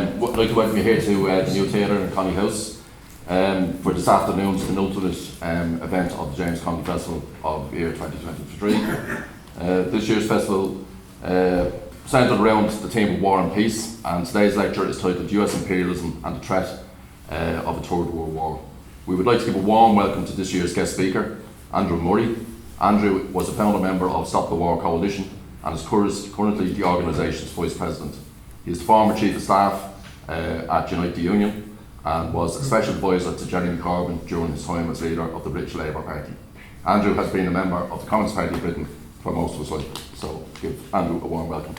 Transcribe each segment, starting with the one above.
I'd like to welcome you here to the new theatre in Connolly House for this afternoon's penultimate event of the James Connolly Festival of year 2023. This year's festival centred around the theme of war and peace, and today's lecture is titled US Imperialism and the Threat of a Third World War. We would like to give a warm welcome to this year's guest speaker, Andrew Murray. Andrew was a founder member of Stop the War Coalition and is currently the organisation's Vice President. He is the former Chief of Staff at Unite the Union and was a special advisor to Jeremy Corbyn during his time as leader of the British Labour Party. Andrew has been a member of the Communist Party of Britain for most of his life, so give Andrew a warm welcome.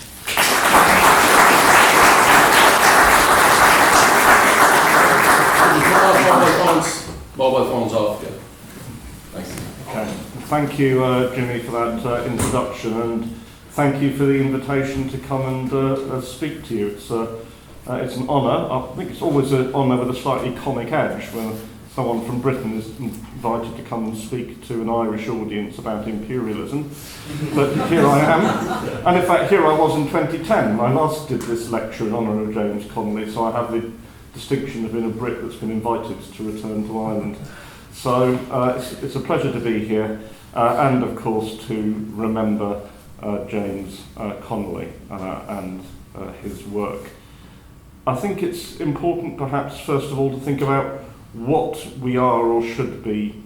Mobile phones off, yeah. Thanks. Okay. Thank you, Jimmy, for that introduction, and thank you for the invitation to come and speak to you. It's an honour. I think it's always an honour with a slightly comic edge when someone from Britain is invited to come and speak to an Irish audience about imperialism. But here I am. And in fact, here I was in 2010. I last did this lecture in honour of James Connolly, so I have the distinction of being a Brit that's been invited to return to Ireland. So it's a pleasure to be here, and of course to remember James Connolly and his work. I think it's important perhaps first of all to think about what we are or should be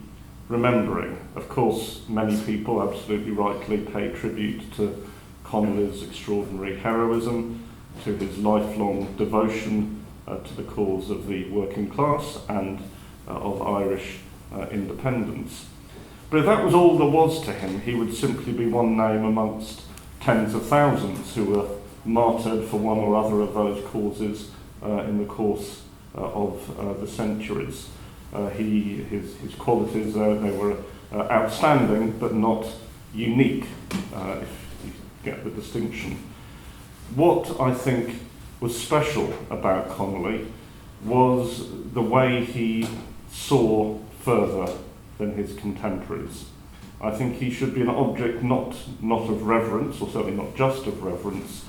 remembering. Of course, many people absolutely rightly pay tribute to Connolly's extraordinary heroism, to his lifelong devotion to the cause of the working class and of Irish independence. But if that was all there was to him, he would simply be one name amongst tens of thousands who were martyred for one or other of those causes in the course of the centuries. His qualities, they were outstanding but not unique, if you get the distinction. What I think was special about Connolly was the way he saw further than his contemporaries. I think he should be an object not of reverence, or certainly not just of reverence,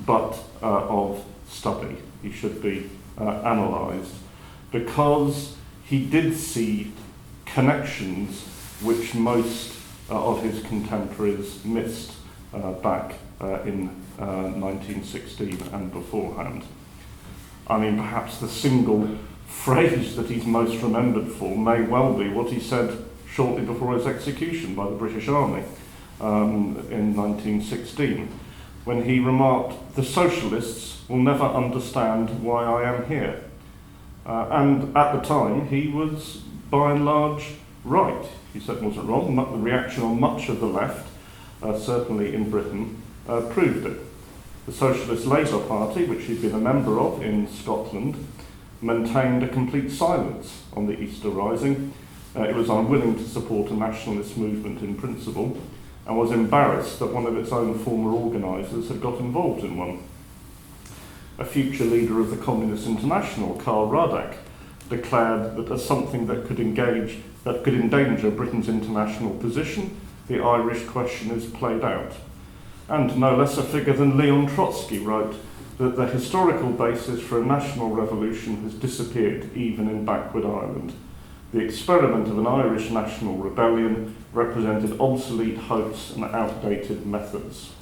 but of study. He should be analysed, because he did see connections which most of his contemporaries missed back in 1916 and beforehand. I mean, perhaps the single phrase that he's most remembered for may well be what he said shortly before his execution by the British Army in 1916, when he remarked, "The Socialists will never understand why I am here." And at the time, he was by and large right. He certainly wasn't wrong. The reaction on much of the left, certainly in Britain, proved it. The Socialist Labour Party, which he'd been a member of in Scotland, maintained a complete silence on the Easter Rising. It was unwilling to support a nationalist movement in principle, and was embarrassed that one of its own former organisers had got involved in one. A future leader of the Communist International, Karl Radak, declared that as something that could endanger Britain's international position, the Irish question is played out. And no less a figure than Leon Trotsky wrote that the historical basis for a national revolution has disappeared even in backward Ireland. The experiment of an Irish national rebellion represented obsolete hopes and outdated methods.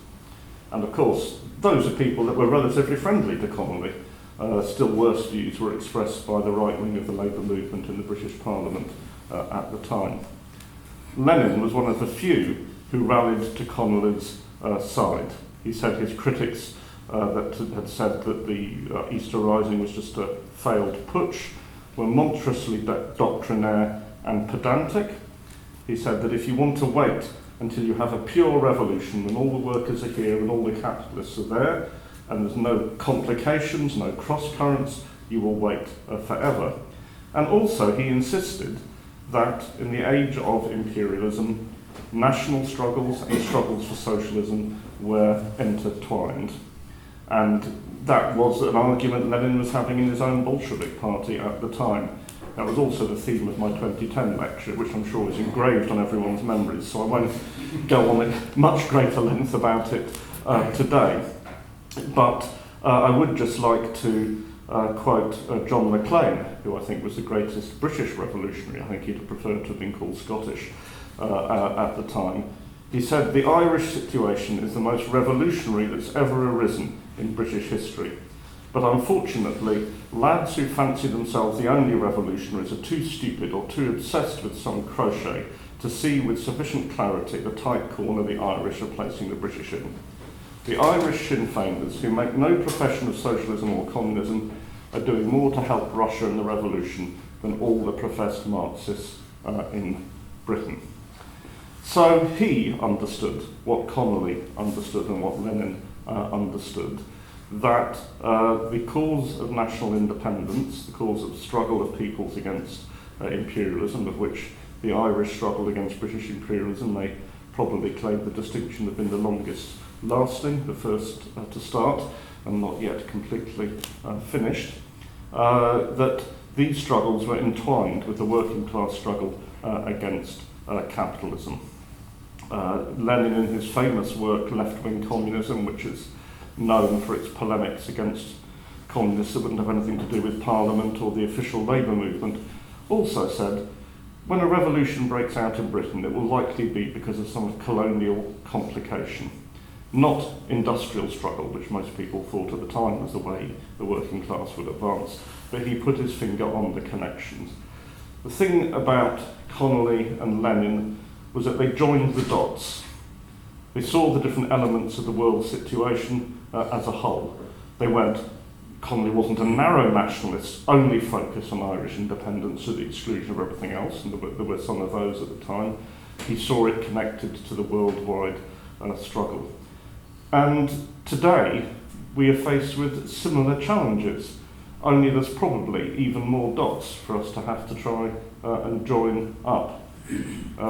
And of course, those are people that were relatively friendly to Connolly. Still worse views were expressed by the right wing of the Labour movement in the British Parliament at the time. Lenin was one of the few who rallied to Connolly's side. He said his critics that had said that the Easter Rising was just a failed putsch were monstrously doctrinaire and pedantic. He said that if you want to wait until you have a pure revolution, when all the workers are here and all the capitalists are there, and there's no complications, no cross-currents, you will wait forever. And also he insisted that in the age of imperialism, national struggles and struggles for socialism were intertwined. And that was an argument Lenin was having in his own Bolshevik party at the time. That was also the theme of my 2010 lecture, which I'm sure is engraved on everyone's memories, so I won't go on at much greater length about it today. But I would just like to quote John Maclean, who I think was the greatest British revolutionary. I think he'd have preferred to have been called Scottish at the time. He said, "The Irish situation is the most revolutionary that's ever arisen in British history. But unfortunately, lads who fancy themselves the only revolutionaries are too stupid or too obsessed with some crochet to see with sufficient clarity the tight corner the Irish are placing the British in. The Irish Sinn Féiners, who make no profession of socialism or communism, are doing more to help Russia in the revolution than all the professed Marxists in Britain." So he understood what Connolly understood and what Lenin understood, that the cause of national independence, the cause of struggle of peoples against imperialism, of which the Irish struggle against British imperialism, they probably claim the distinction of being the longest lasting, the first to start, and not yet completely finished, that these struggles were entwined with the working class struggle against capitalism. Lenin, in his famous work Left-Wing Communism, which is known for its polemics against communists that wouldn't have anything to do with Parliament or the official labour movement, also said, when a revolution breaks out in Britain, it will likely be because of some colonial complication, not industrial struggle, which most people thought at the time was the way the working class would advance. But he put his finger on the connections. The thing about Connolly and Lenin was that they joined the dots. They saw the different elements of the world situation as a whole. Connolly wasn't a narrow nationalist, only focused on Irish independence to the exclusion of everything else, and there were some of those at the time. He saw it connected to the worldwide struggle. And today, we are faced with similar challenges, only there's probably even more dots for us to have to try and join up.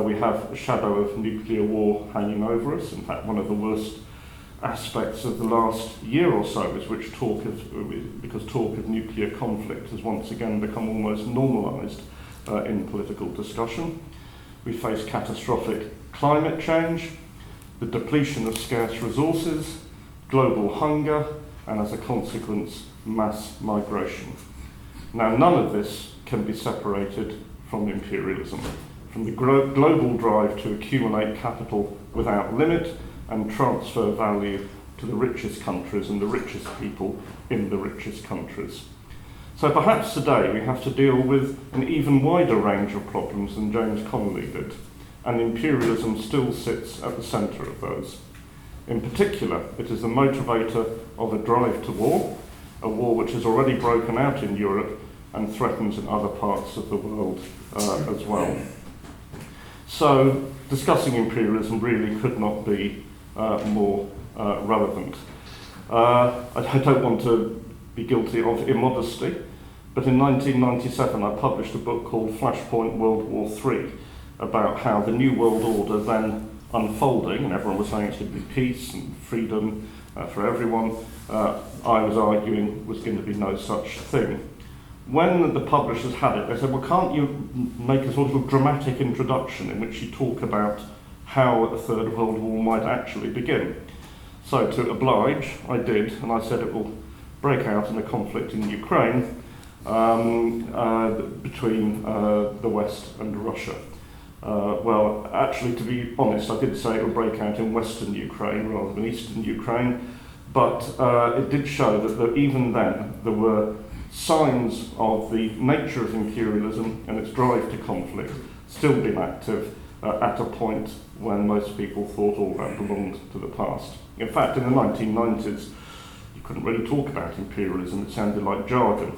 We have a shadow of nuclear war hanging over us. In fact, one of the worst aspects of the last year or so is because talk of nuclear conflict has once again become almost normalised in political discussion. We face catastrophic climate change, the depletion of scarce resources, global hunger, and as a consequence, mass migration. Now, none of this can be separated from imperialism, from the global drive to accumulate capital without limit and transfer value to the richest countries and the richest people in the richest countries. So perhaps today we have to deal with an even wider range of problems than James Connolly did, and imperialism still sits at the centre of those. In particular, it is the motivator of a drive to war, a war which has already broken out in Europe and threatens in other parts of the world as well. So discussing imperialism really could not be more relevant. I don't want to be guilty of immodesty, but in 1997 I published a book called Flashpoint World War III about how the New World Order then unfolding, and everyone was saying it's going to be peace and freedom for everyone, I was arguing was going to be no such thing. When the publishers had it, they said, well, can't you make a sort of dramatic introduction in which you talk about how a Third World War might actually begin? So to oblige, I did, and I said it will break out in a conflict in Ukraine between the West and Russia. Well, actually, to be honest, I did say it would break out in Western Ukraine rather than Eastern Ukraine, but it did show that even then there were signs of the nature of imperialism and its drive to conflict still being active at a point when most people thought all that belonged to the past. In fact, in the 1990s, you couldn't really talk about imperialism, it sounded like jargon,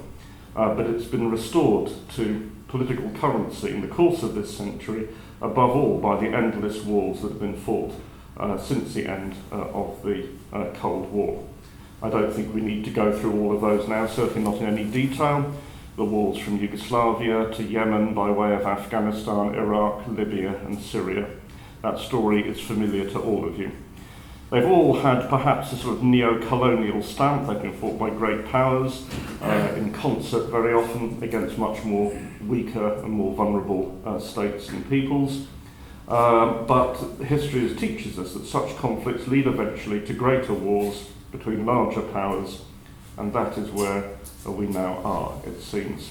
but it's been restored to political currency in the course of this century, above all by the endless wars that have been fought since the end of the Cold War. I don't think we need to go through all of those now, certainly not in any detail. The wars from Yugoslavia to Yemen by way of Afghanistan, Iraq, Libya and Syria. That story is familiar to all of you. They've all had perhaps a sort of neo-colonial stamp. They've been fought by great powers in concert very often against much more weaker and more vulnerable states and peoples. But history teaches us that such conflicts lead eventually to greater wars between larger powers, and that is where we now are, it seems.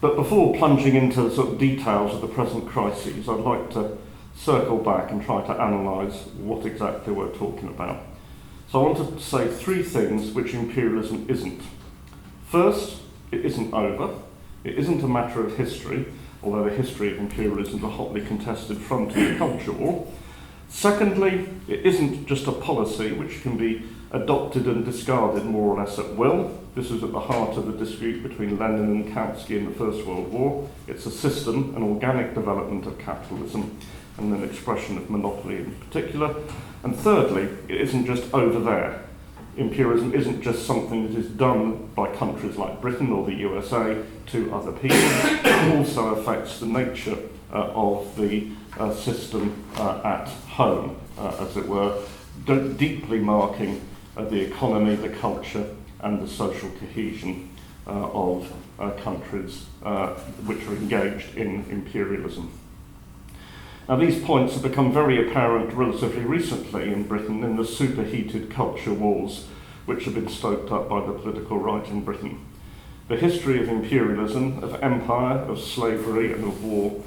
But before plunging into the sort of details of the present crises, I'd like to circle back and try to analyse what exactly we're talking about. So I want to say three things which imperialism isn't. First, it isn't over. It isn't a matter of history, although the history of imperialism is a hotly contested front in the culture war. Secondly, it isn't just a policy which can be adopted and discarded more or less at will. This is at the heart of the dispute between Lenin and Kautsky in the First World War. It's a system, an organic development of capitalism, and an expression of monopoly in particular. And thirdly, it isn't just over there. Imperialism isn't just something that is done by countries like Britain or the USA to other people. It also affects the nature of the system at home, as it were, deeply marking the economy, the culture, and the social cohesion of countries which are engaged in imperialism. Now, these points have become very apparent relatively recently in Britain in the superheated culture wars which have been stoked up by the political right in Britain. The history of imperialism, of empire, of slavery, and of war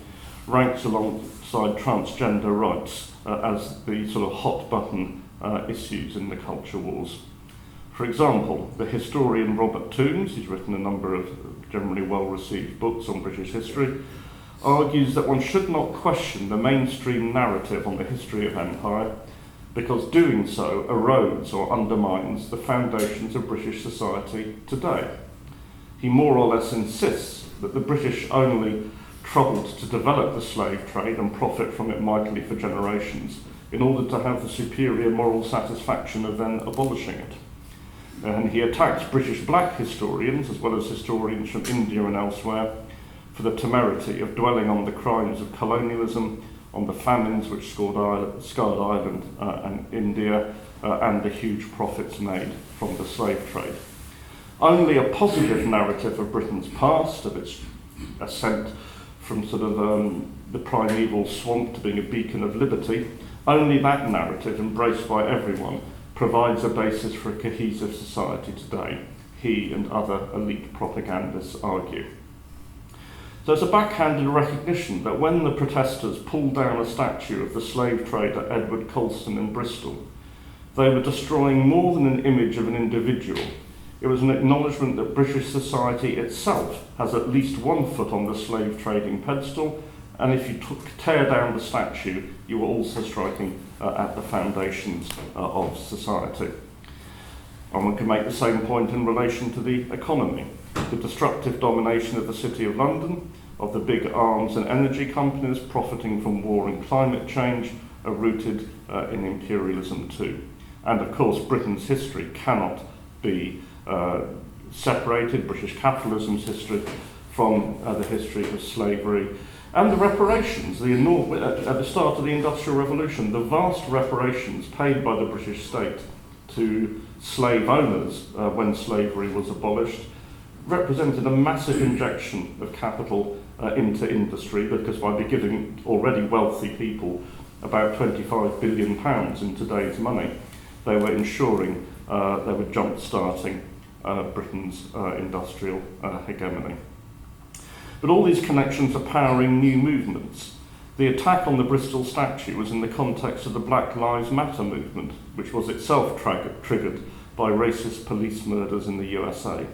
ranks alongside transgender rights as the sort of hot button issues in the culture wars. For example, the historian Robert Toombs, who's written a number of generally well-received books on British history, argues that one should not question the mainstream narrative on the history of empire, because doing so erodes or undermines the foundations of British society today. He more or less insists that the British only troubled to develop the slave trade and profit from it mightily for generations in order to have the superior moral satisfaction of then abolishing it. And he attacks British black historians, as well as historians from India and elsewhere, for the temerity of dwelling on the crimes of colonialism, on the famines which scarred Ireland and India, and the huge profits made from the slave trade. Only a positive narrative of Britain's past, of its ascent from sort of the primeval swamp to being a beacon of liberty, only that narrative, embraced by everyone, provides a basis for a cohesive society today, he and other elite propagandists argue. So it's a backhanded recognition that when the protesters pulled down a statue of the slave trader Edward Colston in Bristol, they were destroying more than an image of an individual. It was an acknowledgement that British society itself has at least one foot on the slave trading pedestal, and if you tear down the statue, you are also striking at the foundations of society. And one can make the same point in relation to the economy. The destructive domination of the City of London, of the big arms and energy companies profiting from war and climate change, are rooted in imperialism too. And of course, Britain's history cannot be separated, British capitalism's history, from the history of slavery and the reparations, at the start of the Industrial Revolution, the vast reparations paid by the British state to slave owners when slavery was abolished represented a massive injection of capital into industry, because by giving already wealthy people about £25 billion in today's money, they were ensuring they were jump-starting Britain's industrial hegemony. But all these connections are powering new movements. The attack on the Bristol statue was in the context of the Black Lives Matter movement, which was itself triggered by racist police murders in the USA.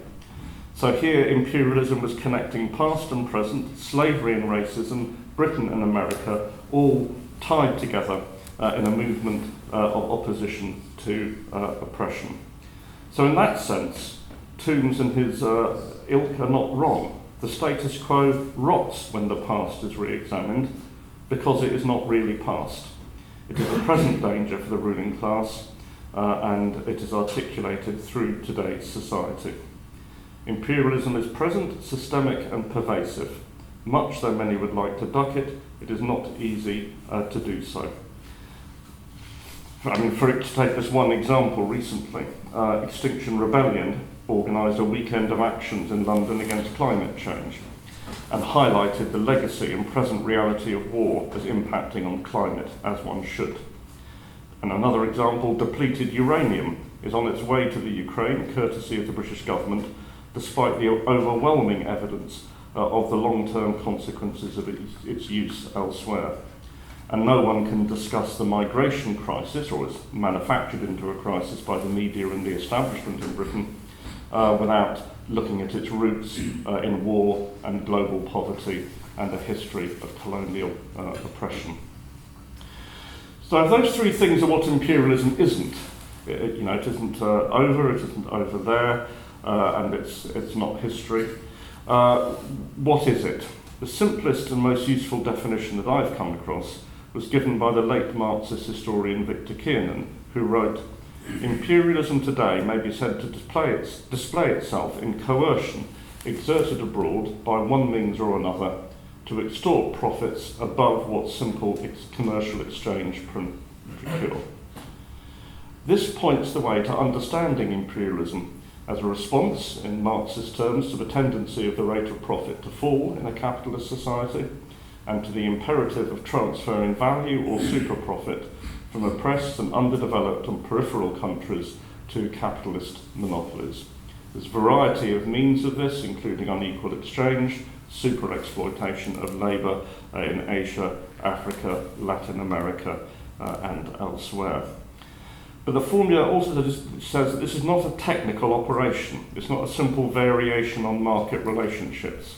So here imperialism was connecting past and present, slavery and racism, Britain and America, all tied together in a movement of opposition to oppression. So in that sense, Toombs and his ilk are not wrong. The status quo rots when the past is re-examined, because it is not really past. It is a present danger for the ruling class, and it is articulated through today's society. Imperialism is present, systemic and pervasive. Much though many would like to duck it, it is not easy to do so. For it to take this one example recently, Extinction Rebellion organised a weekend of actions in London against climate change and highlighted the legacy and present reality of war as impacting on climate, as one should. And another example, depleted uranium is on its way to the Ukraine, courtesy of the British government, despite the overwhelming evidence of the long-term consequences of its use elsewhere. And no one can discuss the migration crisis, or it's manufactured into a crisis by the media and the establishment in Britain, without looking at its roots in war and global poverty and a history of colonial oppression. So those three things are what imperialism isn't. It isn't over, it isn't over there, and it's not history. What is it? The simplest and most useful definition that I've come across was given by the late Marxist historian Victor Kiernan, who wrote, "Imperialism today may be said to display itself in coercion exerted abroad by one means or another to extort profits above what simple commercial exchange procure." This points the way to understanding imperialism as a response, in Marxist terms, to the tendency of the rate of profit to fall in a capitalist society, and to the imperative of transferring value or super-profit from oppressed and underdeveloped and peripheral countries to capitalist monopolies. There's a variety of means of this, including unequal exchange, super-exploitation of labour in Asia, Africa, Latin America, and elsewhere. But the formula also says that this is not a technical operation. It's not a simple variation on market relationships.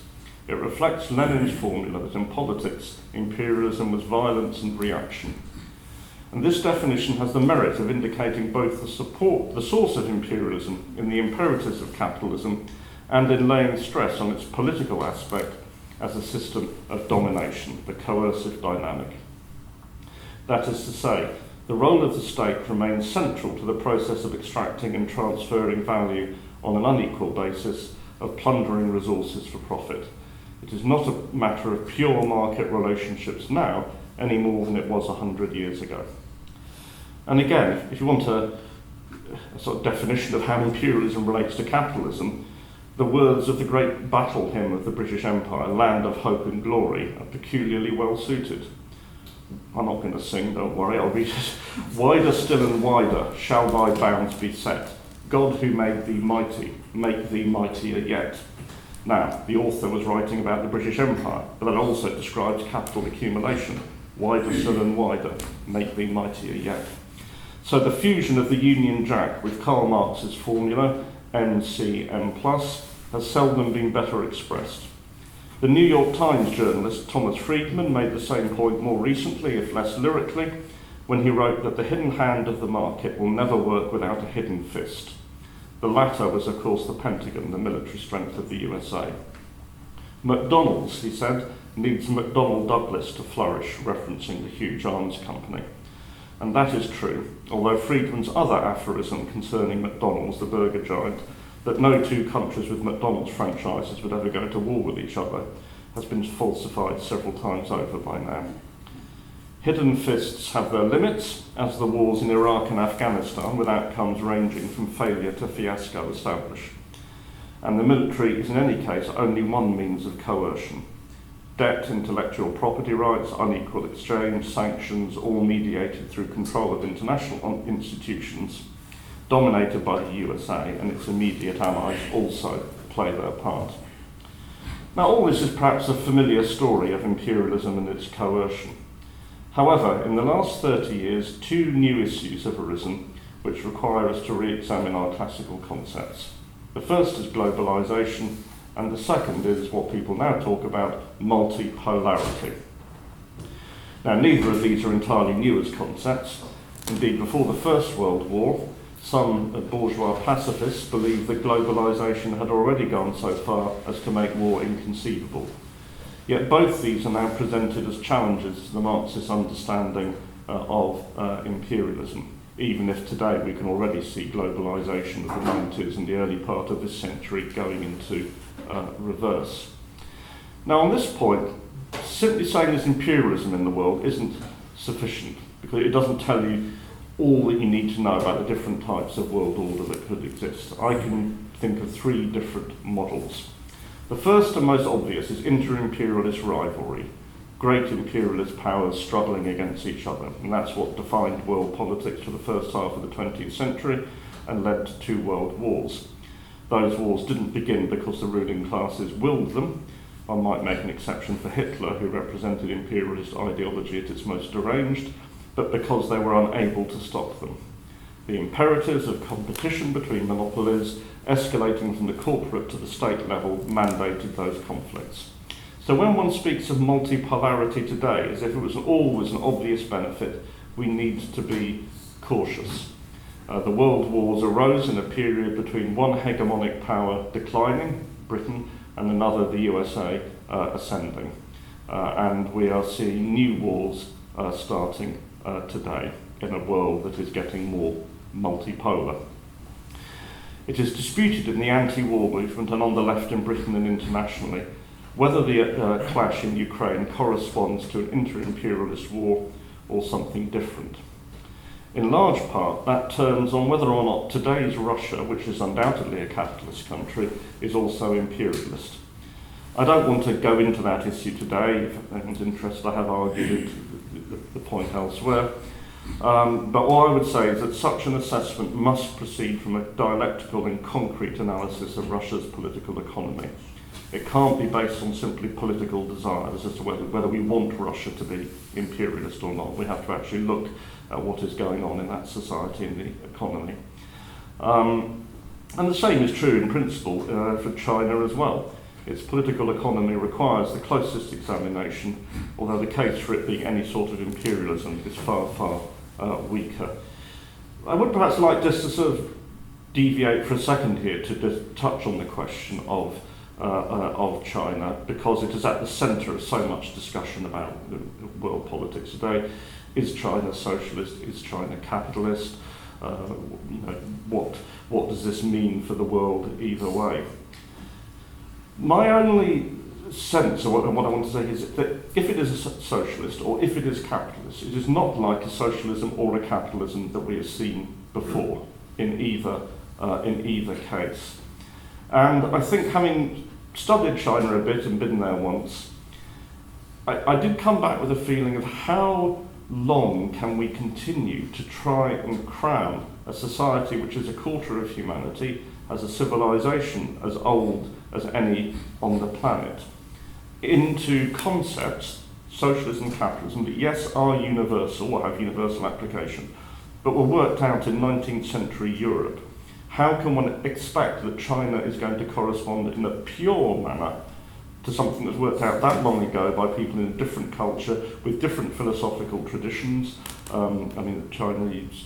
It reflects Lenin's formula that in politics, imperialism was violence and reaction. And this definition has the merit of indicating both the source of imperialism in the imperatives of capitalism and in laying stress on its political aspect as a system of domination, the coercive dynamic. That is to say, the role of the state remains central to the process of extracting and transferring value on an unequal basis, of plundering resources for profit. It is not a matter of pure market relationships now, any more than it was 100 years ago. And again, if you want a sort of definition of how imperialism relates to capitalism, the words of the great battle hymn of the British Empire, "Land of Hope and Glory," are peculiarly well suited. I'm not going to sing, don't worry, I'll read it. "Wider still and wider shall thy bounds be set. God who made thee mighty, make thee mightier yet." Now, the author was writing about the British Empire, but that also describes capital accumulation. Wider still and wider, make thee mightier yet. So the fusion of the Union Jack with Karl Marx's formula, MCM+, has seldom been better expressed. The New York Times journalist Thomas Friedman made the same point more recently, if less lyrically, when he wrote that the hidden hand of the market will never work without a hidden fist. The latter was, of course, the Pentagon, the military strength of the USA. McDonald's, he said, needs McDonnell Douglas to flourish, referencing the huge arms company. And that is true, although Friedman's other aphorism concerning McDonald's, the burger giant, that no two countries with McDonald's franchises would ever go to war with each other, has been falsified several times over by now. Hidden fists have their limits, as the wars in Iraq and Afghanistan, with outcomes ranging from failure to fiasco, establish. And the military is in any case only one means of coercion. Debt, intellectual property rights, unequal exchange, sanctions, all mediated through control of international institutions, dominated by the USA, and its immediate allies also play their part. Now, all this is perhaps a familiar story of imperialism and its coercion. However, in the last 30 years, two new issues have arisen which require us to re-examine our classical concepts. The first is globalisation, and the second is what people now talk about, multipolarity. Now, neither of these are entirely new as concepts. Indeed, before the First World War, some bourgeois pacifists believed that globalisation had already gone so far as to make war inconceivable. Yet both these are now presented as challenges to the Marxist understanding of imperialism, even if today we can already see globalisation of the 90s and the early part of this century going into reverse. Now, on this point, simply saying there's imperialism in the world isn't sufficient, because it doesn't tell you all that you need to know about the different types of world order that could exist. I can think of three different models. The first and most obvious is inter-imperialist rivalry. great imperialist powers struggling against each other. And that's what defined world politics for the first half of the 20th century and led to 2 world wars. Those wars didn't begin because the ruling classes willed them. I might make an exception for Hitler, who represented imperialist ideology at its most deranged, but because they were unable to stop them. The imperatives of competition between monopolies, escalating from the corporate to the state level, mandated those conflicts. So when one speaks of multipolarity today, as if it was always an obvious benefit, we need to be cautious. The world wars arose in a period between one hegemonic power declining, Britain, and another, the USA, ascending. And we are seeing new wars starting today in a world that is getting more multipolar. It is disputed in the anti-war movement and on the left in Britain and internationally whether the clash in Ukraine corresponds to an inter-imperialist war or something different. In large part, that turns on whether or not today's Russia, which is undoubtedly a capitalist country, is also imperialist. I don't want to go into that issue today. If anyone's interested, I have argued the point elsewhere. But what I would say is that such an assessment must proceed from a dialectical and concrete analysis of Russia's political economy. It can't be based on simply political desires as to whether we want Russia to be imperialist or not. We have to actually look at what is going on in that society and the economy. And the same is true in principle for China as well. Its political economy requires the closest examination, although the case for it being any sort of imperialism is far, far weaker. I would perhaps like just to sort of deviate for a second here to just touch on the question of China, because it is at the centre of so much discussion about world politics today. Is China socialist? Is China capitalist? What does this mean for the world either way? My only sense, or what I want to say, is that if it is a socialist or if it is capitalist, it is not like a socialism or a capitalism that we have seen before in either case. And I think, having studied China a bit and been there once, I did come back with a feeling of how long can we continue to try and cram a society which is a quarter of humanity, has a civilization as old as any on the planet, into concepts, socialism and capitalism, that yes, are universal or have universal application, but were worked out in 19th century Europe. How can one expect that China is going to correspond in a pure manner to something that's worked out that long ago by people in a different culture with different philosophical traditions? The Chinese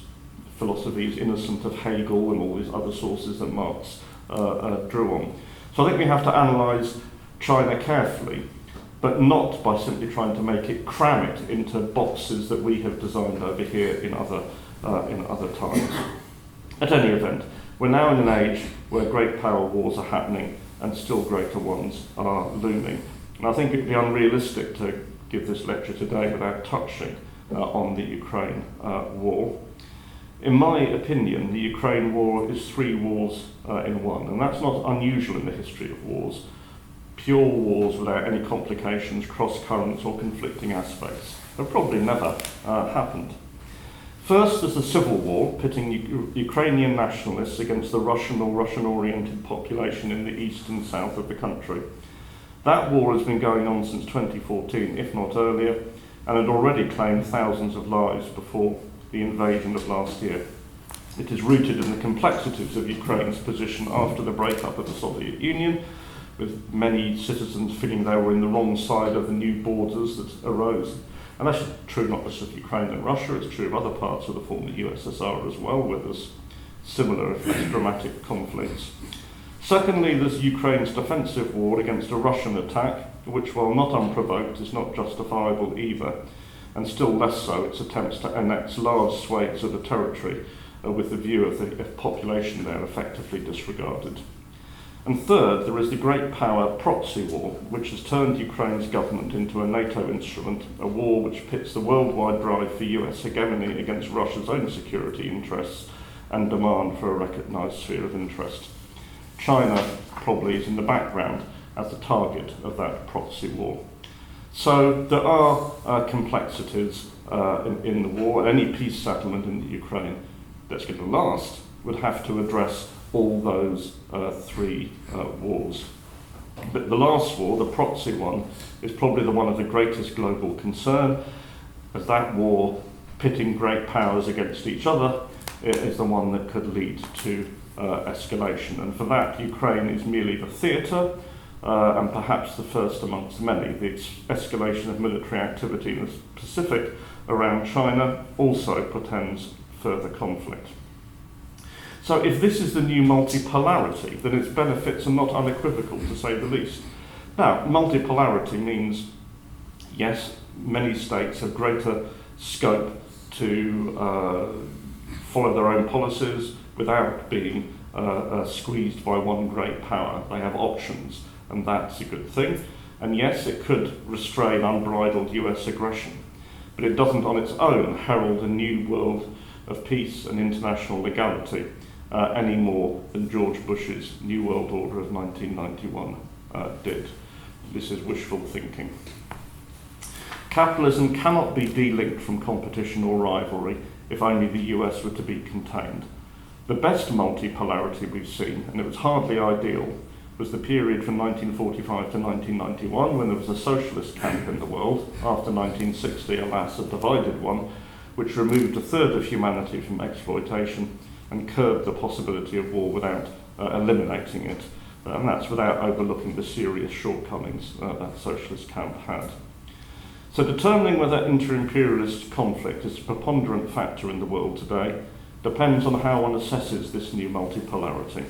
philosophy is innocent of Hegel and all these other sources that Marx drew on. So I think we have to analyse China carefully, but not by simply trying to make it, cram it into boxes that we have designed over here in other times. At any event, we're now in an age where great power wars are happening and still greater ones are looming. And I think it would be unrealistic to give this lecture today without touching on the Ukraine war. In my opinion, the Ukraine war is 3 wars in one, and that's not unusual in the history of wars. Pure wars without any complications, cross-currents or conflicting aspects have probably never happened. First, there's the civil war, pitting Ukrainian nationalists against the Russian or Russian-oriented population in the east and south of the country. That war has been going on since 2014, if not earlier, and had already claimed thousands of lives before the invasion of last year. It is rooted in the complexities of Ukraine's position after the breakup of the Soviet Union, with many citizens feeling they were in the wrong side of the new borders that arose. And that's true not just of Ukraine and Russia, it's true of other parts of the former USSR as well, where there's similar, if less dramatic, conflicts. Secondly, there's Ukraine's defensive war against a Russian attack, which, while not unprovoked, is not justifiable either, and still less so its attempts to annex large swathes of the territory with the view of the population there effectively disregarded. And third, there is the great power proxy war, which has turned Ukraine's government into a NATO instrument, a war which pits the worldwide drive for US hegemony against Russia's own security interests and demand for a recognised sphere of interest. China probably is in the background as the target of that proxy war. So there are complexities in the war. Any peace settlement in the Ukraine that's going to last would have to address all those three wars. But the last war, the proxy one, is probably the one of the greatest global concern, as that war, pitting great powers against each other, is the one that could lead to escalation. And for that, Ukraine is merely the theatre, and perhaps the first amongst many. The escalation of military activity in the Pacific around China also portends further conflict. So if this is the new multipolarity, then its benefits are not unequivocal, to say the least. Now, multipolarity means, yes, many states have greater scope to follow their own policies without being squeezed by one great power. They have options, and that's a good thing. And yes, it could restrain unbridled US aggression, but it doesn't on its own herald a new world of peace and international legality any more than George Bush's New World Order of 1991 did. This is wishful thinking. Capitalism cannot be de-linked from competition or rivalry if only the US were to be contained. The best multipolarity we've seen, and it was hardly ideal, was the period from 1945 to 1991, when there was a socialist camp in the world, after 1960, alas, a divided one, which removed a third of humanity from exploitation and curbed the possibility of war without eliminating it. And that's without overlooking the serious shortcomings that socialist camp had. So determining whether inter-imperialist conflict is a preponderant factor in the world today depends on how one assesses this new multipolarity.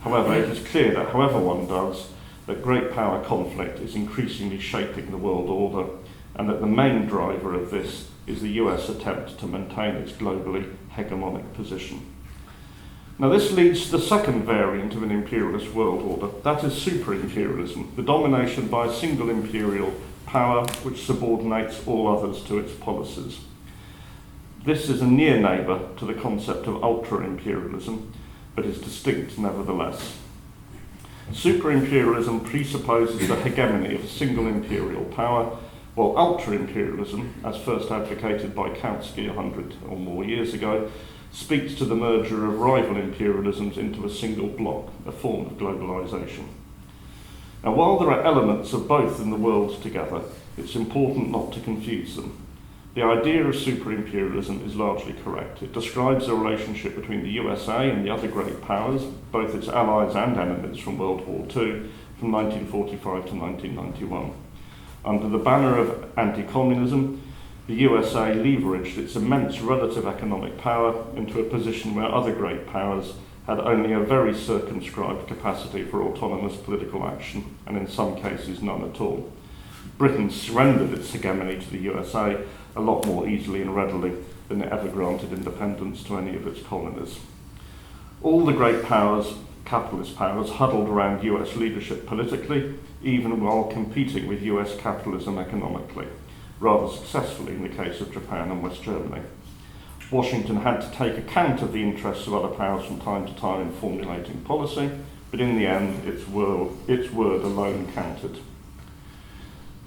However, it is clear that however one does, that great power conflict is increasingly shaping the world order, and that the main driver of this is the US attempt to maintain its globally hegemonic position. Now this leads to the second variant of an imperialist world order, that is super-imperialism, the domination by a single imperial power which subordinates all others to its policies. This is a near neighbour to the concept of ultra-imperialism, but is distinct nevertheless. Super-imperialism presupposes the hegemony of a single imperial power, while ultra-imperialism, as first advocated by Kautsky 100 or more years ago, speaks to the merger of rival imperialisms into a single bloc, a form of globalisation. Now, while there are elements of both in the world together, it's important not to confuse them. The idea of super-imperialism is largely correct. It describes the relationship between the USA and the other great powers, both its allies and enemies from World War II, from 1945 to 1991. Under the banner of anti-communism, the USA leveraged its immense relative economic power into a position where other great powers had only a very circumscribed capacity for autonomous political action, and in some cases none at all. Britain surrendered its hegemony to the USA a lot more easily and readily than it ever granted independence to any of its colonies. All the great powers, capitalist powers, huddled around US leadership politically, even while competing with US capitalism economically, rather successfully in the case of Japan and West Germany. Washington had to take account of the interests of other powers from time to time in formulating policy, but in the end, its word alone counted.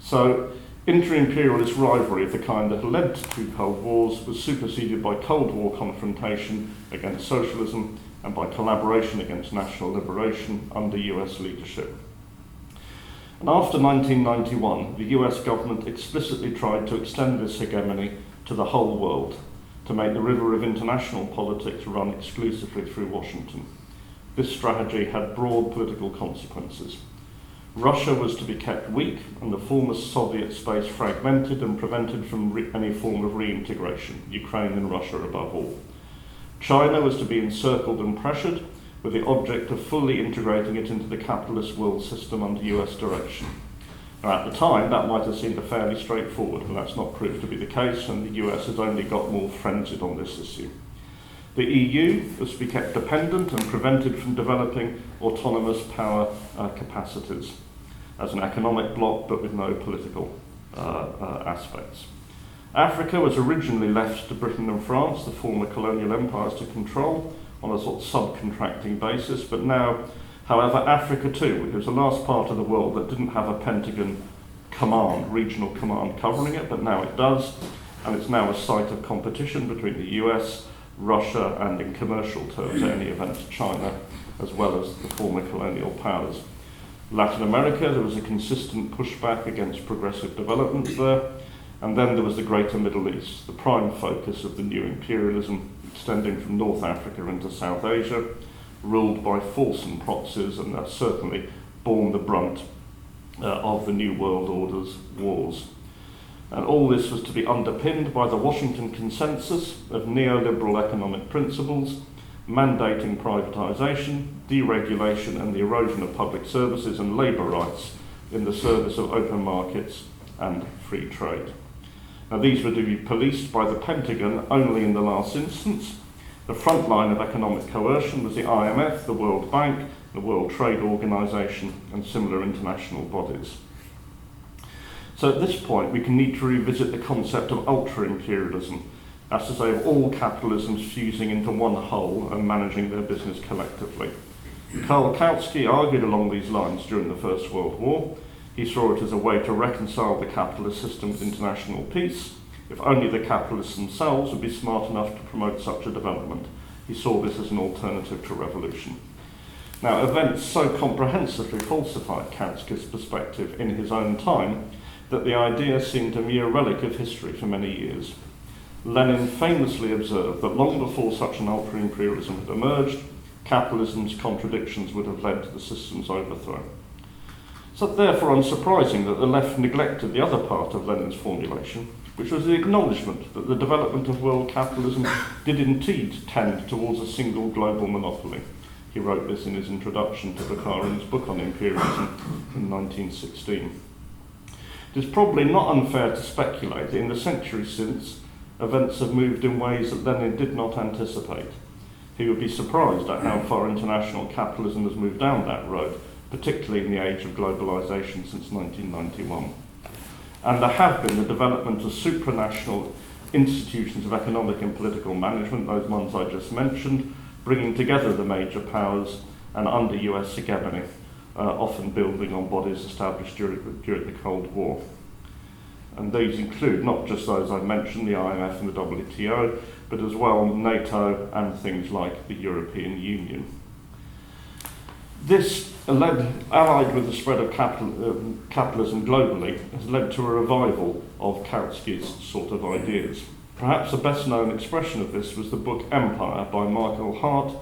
So, inter-imperialist rivalry of the kind that led to two Cold Wars was superseded by Cold War confrontation against socialism and by collaboration against national liberation under US leadership. And after 1991, the US government explicitly tried to extend this hegemony to the whole world, to make the river of international politics run exclusively through Washington. This strategy had broad political consequences. Russia was to be kept weak and the former Soviet space fragmented and prevented from any form of reintegration, Ukraine and Russia above all. China was to be encircled and pressured, with the object of fully integrating it into the capitalist world system under US direction. Now, at the time, that might have seemed fairly straightforward, but that's not proved to be the case, and the US has only got more frenzied on this issue. The EU was to be kept dependent and prevented from developing autonomous power capacities as an economic bloc, but with no political aspects. Africa was originally left to Britain and France, the former colonial empires, to control on a sort of subcontracting basis, but now, however, Africa too, which was the last part of the world that didn't have a Pentagon command, regional command covering it, but now it does, and it's now a site of competition between the US, Russia, and in commercial terms, at any event, China, as well as the former colonial powers. Latin America, there was a consistent pushback against progressive developments there, and then there was the Greater Middle East, the prime focus of the new imperialism, extending from North Africa into South Asia, ruled by force and proxies, and that's certainly borne the brunt of the New World Order's wars. And all this was to be underpinned by the Washington Consensus of neoliberal economic principles, mandating privatisation, deregulation, and the erosion of public services and labour rights in the service of open markets and free trade. Now, these were to be policed by the Pentagon only in the last instance. The front line of economic coercion was the IMF, the World Bank, the World Trade Organization, and similar international bodies. So at this point, we can need to revisit the concept of ultra-imperialism, that's to say of all capitalisms fusing into one whole and managing their business collectively. Karl Kautsky argued along these lines during the First World War. He saw it as a way to reconcile the capitalist system with international peace, if only the capitalists themselves would be smart enough to promote such a development. He saw this as an alternative to revolution. Now, events so comprehensively falsified Kautsky's perspective in his own time that the idea seemed a mere relic of history for many years. Lenin famously observed that long before such an ultra-imperialism had emerged, capitalism's contradictions would have led to the system's overthrow. So therefore unsurprising that the left neglected the other part of Lenin's formulation, which was the acknowledgement that the development of world capitalism did indeed tend towards a single global monopoly. He wrote this in his introduction to Bukharin's book on imperialism in 1916. It is probably not unfair to speculate that in the century since, events have moved in ways that Lenin did not anticipate. He would be surprised at how far international capitalism has moved down that road, particularly in the age of globalisation since 1991. And there have been the development of supranational institutions of economic and political management, those ones I just mentioned, bringing together the major powers and under US hegemony, often building on bodies established during the Cold War. And these include not just those I mentioned, the IMF and the WTO, but as well NATO and things like the European Union. This, allied with the spread of capitalism globally, has led to a revival of Kautsky's sort of ideas. Perhaps the best known expression of this was the book Empire by Michael Hart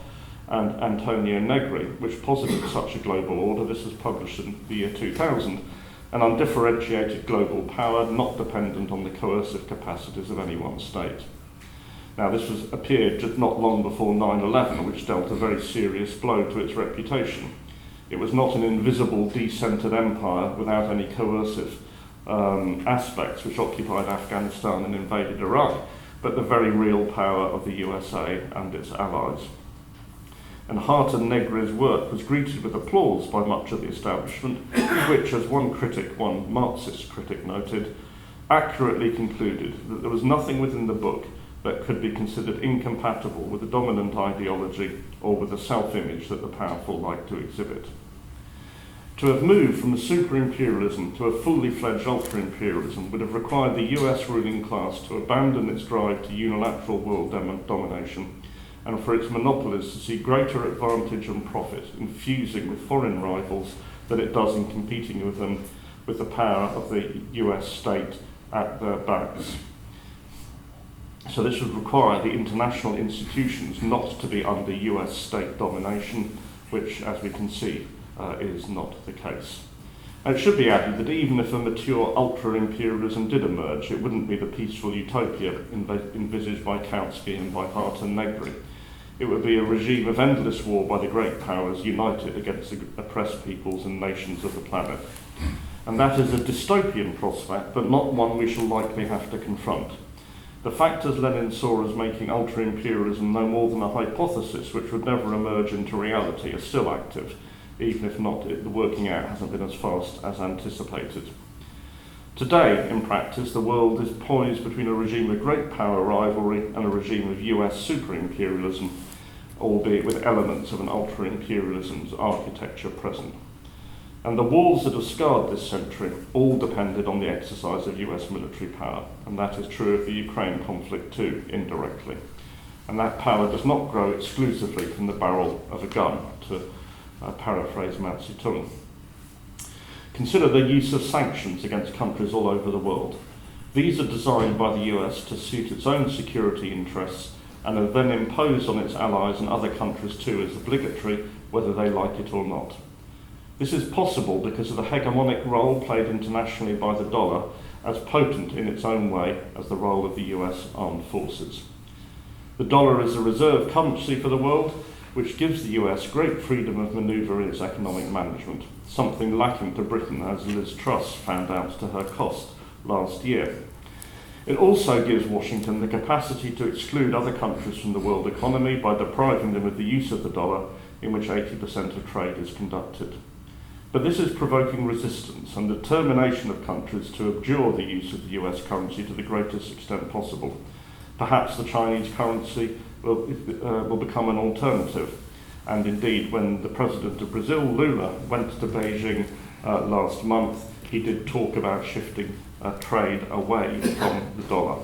and Antonio Negri, which posited such a global order. This was published in the year 2000, an undifferentiated global power not dependent on the coercive capacities of any one state. Now, this appeared just not long before 9/11, which dealt a very serious blow to its reputation. It was not an invisible, decentered empire without any coercive aspects which occupied Afghanistan and invaded Iraq, but the very real power of the USA and its allies. And Hart and Negri's work was greeted with applause by much of the establishment, which, as one Marxist critic noted, accurately concluded that there was nothing within the book that could be considered incompatible with the dominant ideology or with the self-image that the powerful like to exhibit. To have moved from the super-imperialism to a fully fledged ultra-imperialism would have required the US ruling class to abandon its drive to unilateral world domination and for its monopolies to see greater advantage and profit in fusing with foreign rivals than it does in competing with them with the power of the US state at their backs. So this would require the international institutions not to be under US state domination, which, as we can see, is not the case. And it should be added that even if a mature ultra-imperialism did emerge, it wouldn't be the peaceful utopia envisaged by Kautsky and by Hart and Negri. It would be a regime of endless war by the great powers united against the oppressed peoples and nations of the planet. And that is a dystopian prospect, but not one we shall likely have to confront. The factors Lenin saw as making ultra-imperialism no more than a hypothesis which would never emerge into reality are still active, even if not, the working out hasn't been as fast as anticipated. Today, in practice, the world is poised between a regime of great power rivalry and a regime of US super-imperialism, albeit with elements of an ultra-imperialism's architecture present. And the wars that have scarred this century all depended on the exercise of US military power, and that is true of the Ukraine conflict too, indirectly. And that power does not grow exclusively from the barrel of a gun, to paraphrase Mao Zedong. Consider the use of sanctions against countries all over the world. These are designed by the US to suit its own security interests and are then imposed on its allies and other countries too as obligatory, whether they like it or not. This is possible because of the hegemonic role played internationally by the dollar, as potent in its own way as the role of the US armed forces. The dollar is a reserve currency for the world, which gives the US great freedom of manoeuvre in its economic management, something lacking to Britain, as Liz Truss found out to her cost last year. It also gives Washington the capacity to exclude other countries from the world economy by depriving them of the use of the dollar, in which 80% of trade is conducted. But this is provoking resistance and determination of countries to abjure the use of the US currency to the greatest extent possible. Perhaps the Chinese currency will become an alternative. And indeed, when the president of Brazil, Lula, went to Beijing last month, he did talk about shifting trade away from the dollar.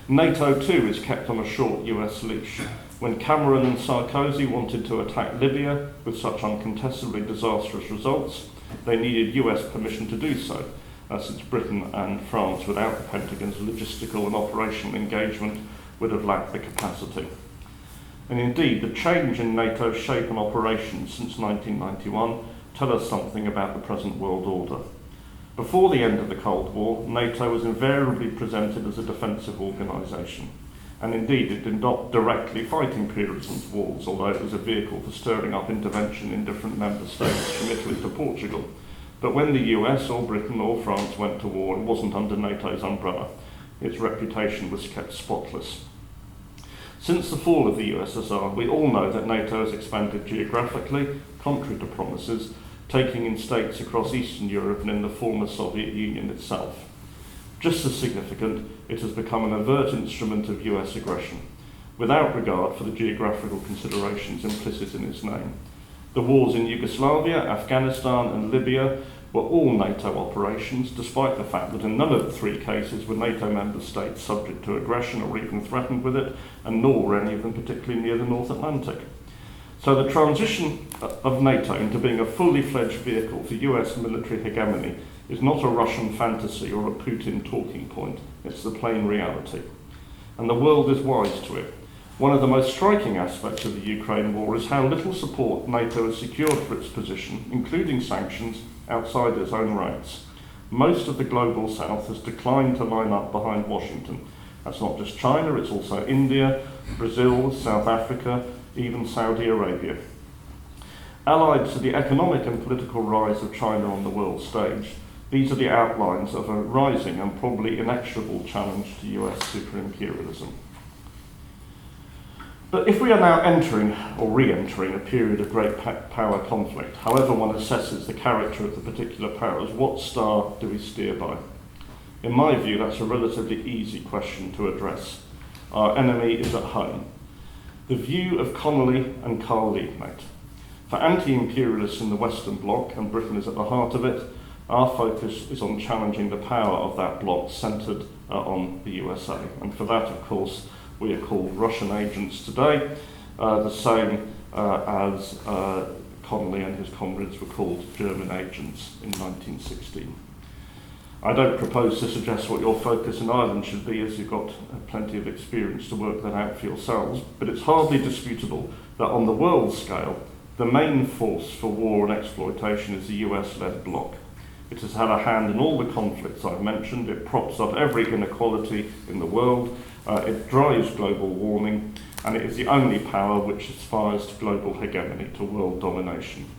NATO too is kept on a short US leash. When Cameron and Sarkozy wanted to attack Libya with such uncontestably disastrous results, they needed US permission to do so, since Britain and France, without the Pentagon's logistical and operational engagement, would have lacked the capacity. And indeed, the change in NATO's shape and operations since 1991 tell us something about the present world order. Before the end of the Cold War, NATO was invariably presented as a defensive organisation. And indeed, it did not directly fight imperialism's wars, although it was a vehicle for stirring up intervention in different member states, from Italy to Portugal. But when the US or Britain or France went to war, it wasn't under NATO's umbrella. Its reputation was kept spotless. Since the fall of the USSR, we all know that NATO has expanded geographically, contrary to promises, taking in states across Eastern Europe and in the former Soviet Union itself. Just as significant, it has become an overt instrument of US aggression, without regard for the geographical considerations implicit in its name. The wars in Yugoslavia, Afghanistan and Libya were all NATO operations, despite the fact that in none of the three cases were NATO member states subject to aggression or even threatened with it, and nor were any of them particularly near the North Atlantic. So the transition of NATO into being a fully fledged vehicle for US military hegemony is not a Russian fantasy or a Putin talking point. It's the plain reality. And the world is wise to it. One of the most striking aspects of the Ukraine war is how little support NATO has secured for its position, including sanctions, outside its own ranks. Most of the global south has declined to line up behind Washington. That's not just China, it's also India, Brazil, South Africa, even Saudi Arabia. Allied to the economic and political rise of China on the world stage, these are the outlines of a rising and probably inexorable challenge to US superimperialism. But if we are now entering or re-entering a period of great power conflict, however one assesses the character of the particular powers, what star do we steer by? In my view, that's a relatively easy question to address. Our enemy is at home. The view of Connolly and Carl Liebknecht. For anti-imperialists in the Western Bloc, and Britain is at the heart of it, our focus is on challenging the power of that bloc centred on the USA. And for that, of course, we are called Russian agents today, the same as Connolly and his comrades were called German agents in 1916. I don't propose to suggest what your focus in Ireland should be, as you've got plenty of experience to work that out for yourselves, but it's hardly disputable that on the world scale, the main force for war and exploitation is the US-led bloc. It has had a hand in all the conflicts I've mentioned. It props up every inequality in the world. It drives global warming, and it is the only power which aspires to global hegemony, to world domination.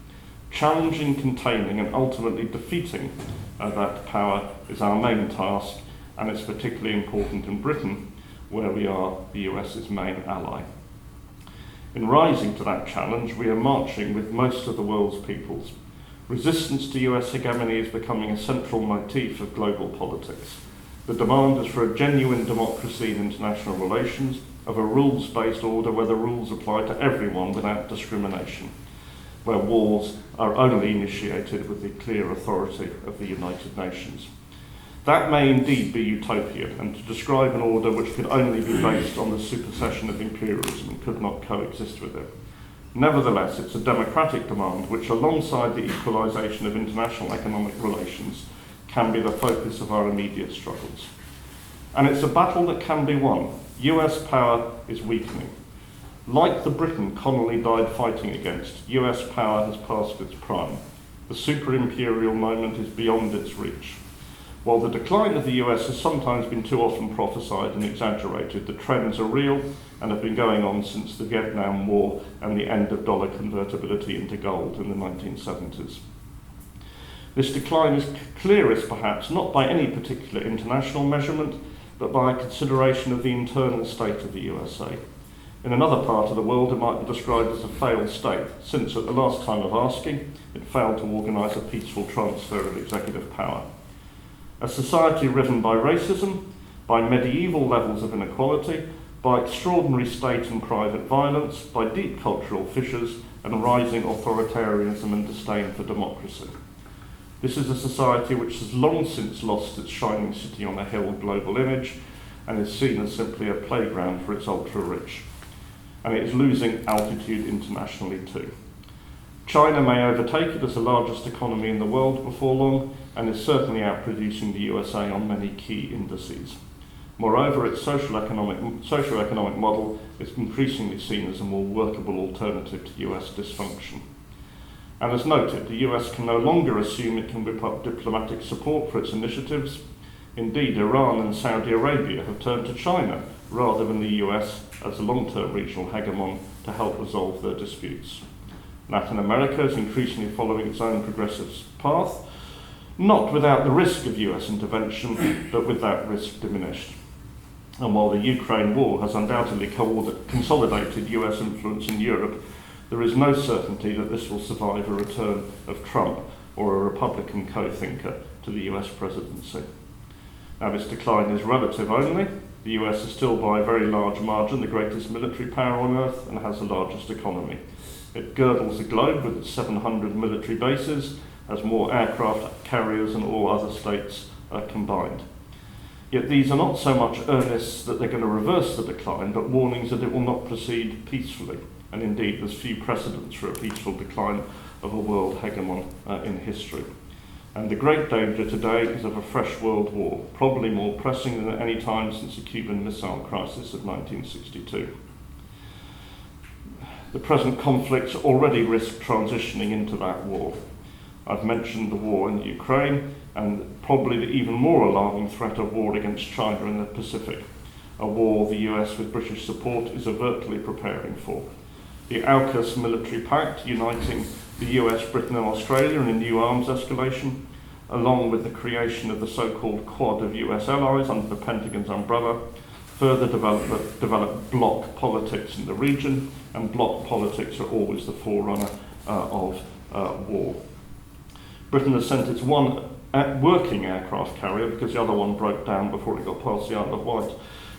Challenging, containing, and ultimately defeating that power is our main task, and it's particularly important in Britain, where we are the US's main ally. In rising to that challenge, we are marching with most of the world's peoples. Resistance to US hegemony is becoming a central motif of global politics. The demand is for a genuine democracy in international relations, of a rules-based order where the rules apply to everyone without discrimination. where wars are only initiated with the clear authority of the United Nations. That may indeed be utopian, and to describe an order which could only be based on the supersession of imperialism and could not coexist with it. Nevertheless, it's a democratic demand which, alongside the equalisation of international economic relations, can be the focus of our immediate struggles. And it's a battle that can be won. US power is weakening. Like the Britain Connolly died fighting against, US power has passed its prime. The super-imperial moment is beyond its reach. While the decline of the US has sometimes been too often prophesied and exaggerated, the trends are real and have been going on since the Vietnam War and the end of dollar convertibility into gold in the 1970s. This decline is clearest perhaps not by any particular international measurement, but by a consideration of the internal state of the USA. In another part of the world, it might be described as a failed state, since at the last time of asking, it failed to organise a peaceful transfer of executive power. A society riven by racism, by medieval levels of inequality, by extraordinary state and private violence, by deep cultural fissures, and rising authoritarianism and disdain for democracy. This is a society which has long since lost its shining city on a hill global image and is seen as simply a playground for its ultra-rich. And it is losing altitude internationally too. China may overtake it as the largest economy in the world before long and is certainly outproducing the USA on many key indices. Moreover, its socio-economic model is increasingly seen as a more workable alternative to US dysfunction. And as noted, the US can no longer assume it can whip up diplomatic support for its initiatives. Indeed, Iran and Saudi Arabia have turned to China rather than the US as a long-term regional hegemon to help resolve their disputes. Latin America is increasingly following its own progressive path, not without the risk of US intervention, but with that risk diminished. And while the Ukraine war has undoubtedly consolidated US influence in Europe, there is no certainty that this will survive a return of Trump or a Republican co-thinker to the US presidency. Now, this decline is relative only. The US is still by a very large margin the greatest military power on earth and has the largest economy. It girdles the globe with its 700 military bases, has more aircraft carriers than all other states combined. Yet these are not so much earnests that they're going to reverse the decline, but warnings that it will not proceed peacefully. And indeed, there's few precedents for a peaceful decline of a world hegemon in history. And the great danger today is of a fresh world war, probably more pressing than at any time since the Cuban Missile Crisis of 1962. The present conflicts already risk transitioning into that war. I've mentioned the war in Ukraine, and probably the even more alarming threat of war against China in the Pacific, a war the US with British support is overtly preparing for. The AUKUS military pact uniting the US, Britain and Australia in a new arms escalation, along with the creation of the so-called Quad of US allies under the Pentagon's umbrella, further develop bloc politics in the region, and bloc politics are always the forerunner of war. Britain has sent its one working aircraft carrier, because the other one broke down before it got past the Isle of Wight,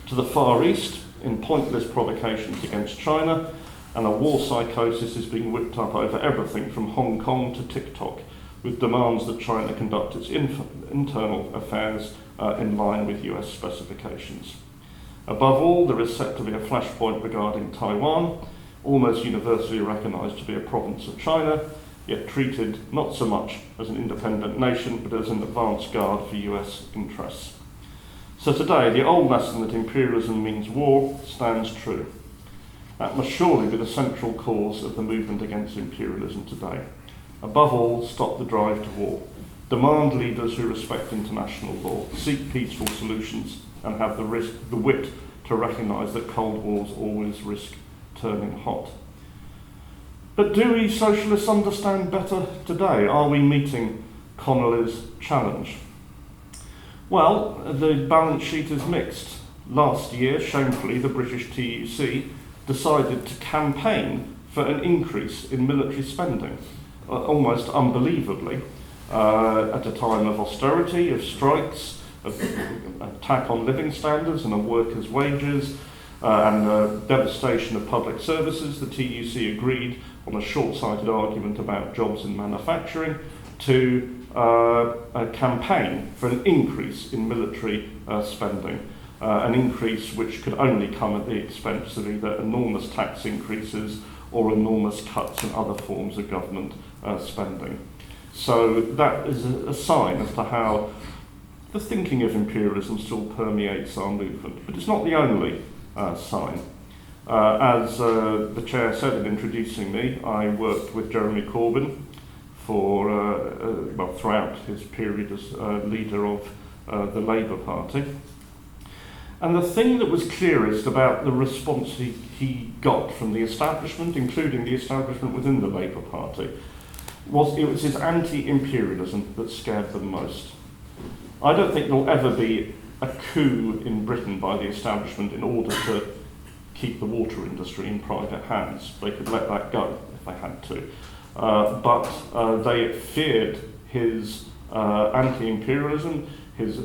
to the Far East in pointless provocations against China, and a war psychosis is being whipped up over everything from Hong Kong to TikTok, with demands that China conduct its internal affairs in line with US specifications. Above all, there is set to be a flashpoint regarding Taiwan, almost universally recognised to be a province of China, yet treated not so much as an independent nation, but as an advance guard for US interests. So today, the old lesson that imperialism means war stands true. That must surely be the central cause of the movement against imperialism today. Above all, stop the drive to war. Demand leaders who respect international law, seek peaceful solutions, and have the wit to recognise that cold wars always risk turning hot. But do we socialists understand better today? Are we meeting Connolly's challenge? Well, the balance sheet is mixed. Last year, shamefully, the British TUC decided to campaign for an increase in military spending, almost unbelievably, at a time of austerity, of strikes, of attack on living standards and on workers' wages, and devastation of public services, the TUC agreed on a short-sighted argument about jobs in manufacturing to a campaign for an increase in military spending, an increase which could only come at the expense of either enormous tax increases or enormous cuts in other forms of government spending. So that is a sign as to how the thinking of imperialism still permeates our movement. But it's not the only sign. As the chair said in introducing me, I worked with Jeremy Corbyn for throughout his period as leader of the Labour Party. And the thing that was clearest about the response he got from the establishment, including the establishment within the Labour Party, was his anti-imperialism that scared them most. I don't think there'll ever be a coup in Britain by the establishment in order to keep the water industry in private hands. They could let that go if they had to. But they feared his anti-imperialism, his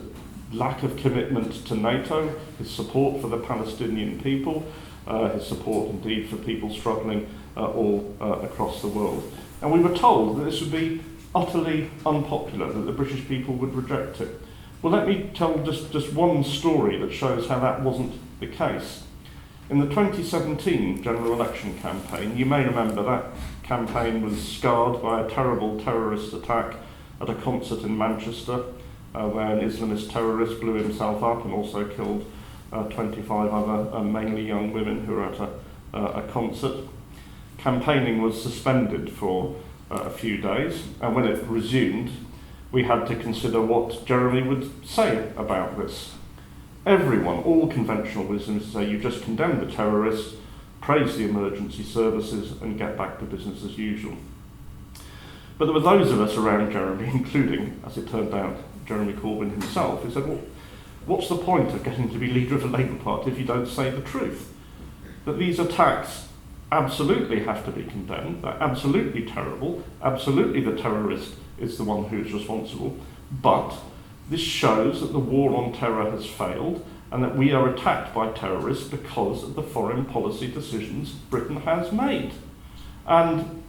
lack of commitment to NATO, his support for the Palestinian people, his support indeed for people struggling all across the world. And we were told that this would be utterly unpopular, that the British people would reject it. Well, let me tell just one story that shows how that wasn't the case. In the 2017 general election campaign, you may remember that campaign was scarred by a terrible terrorist attack at a concert in Manchester, where an Islamist terrorist blew himself up and also killed 25 other, mainly young women who were at a concert. Campaigning was suspended for a few days, and when it resumed, we had to consider what Jeremy would say about this. Everyone, all conventional wisdom is to say you just condemn the terrorists, praise the emergency services, and get back to business as usual. But there were those of us around Jeremy, including, as it turned out, Jeremy Corbyn himself, who said, well, what's the point of getting to be leader of the Labour Party if you don't say the truth? That these attacks absolutely have to be condemned, they're absolutely terrible, absolutely the terrorist is the one who is responsible, but this shows that the war on terror has failed and that we are attacked by terrorists because of the foreign policy decisions Britain has made. And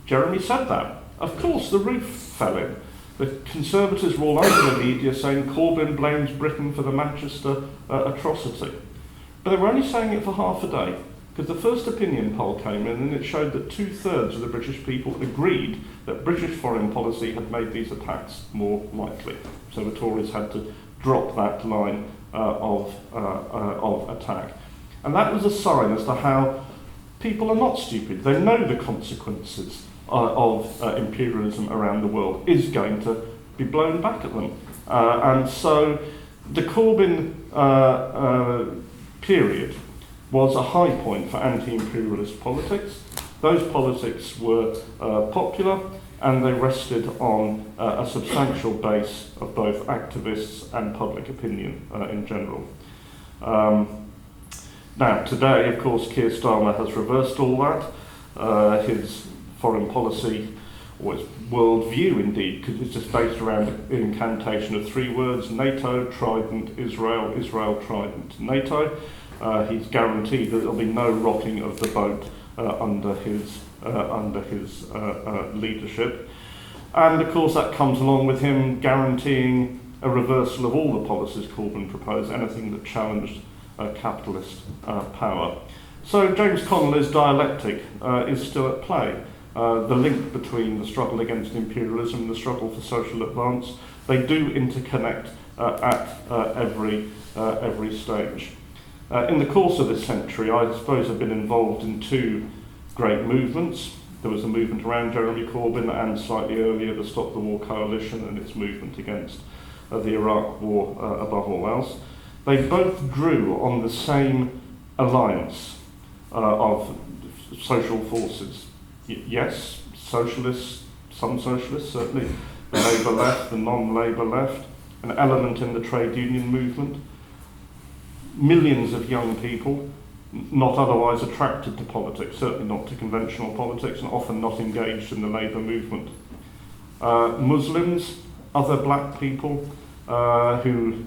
Jeremy said that. Of course, the roof fell in. The Conservatives were all over the media saying Corbyn blames Britain for the Manchester atrocity. But they were only saying it for half a day, because the first opinion poll came in and it showed that 2/3 of the British people agreed that British foreign policy had made these attacks more likely. So the Tories had to drop that line of attack. And that was a sign as to how people are not stupid. They know the consequences of imperialism around the world is going to be blown back at them. And so the Corbyn period was a high point for anti-imperialist politics. Those politics were popular and they rested on a substantial base of both activists and public opinion in general. Now, today, of course, Keir Starmer has reversed all that. His foreign policy, or his worldview indeed, because it's just based around an incantation of 3 words: NATO, Trident, Israel, Israel, Trident, NATO. He's guaranteed that there'll be no rocking of the boat under his leadership. And of course that comes along with him guaranteeing a reversal of all the policies Corbyn proposed, anything that challenged capitalist power. So James Connolly's dialectic is still at play. The link between the struggle against imperialism and the struggle for social advance, they do interconnect at every stage. In the course of this century, I suppose I've been involved in 2 great movements. There was a movement around Jeremy Corbyn and slightly earlier the Stop the War Coalition and its movement against the Iraq War above all else. They both drew on the same alliance of social forces. Yes, socialists, some socialists certainly, the Labour left, the non-Labour left, an element in the trade union movement, millions of young people not otherwise attracted to politics, certainly not to conventional politics, and often not engaged in the Labour movement. Muslims, other black people who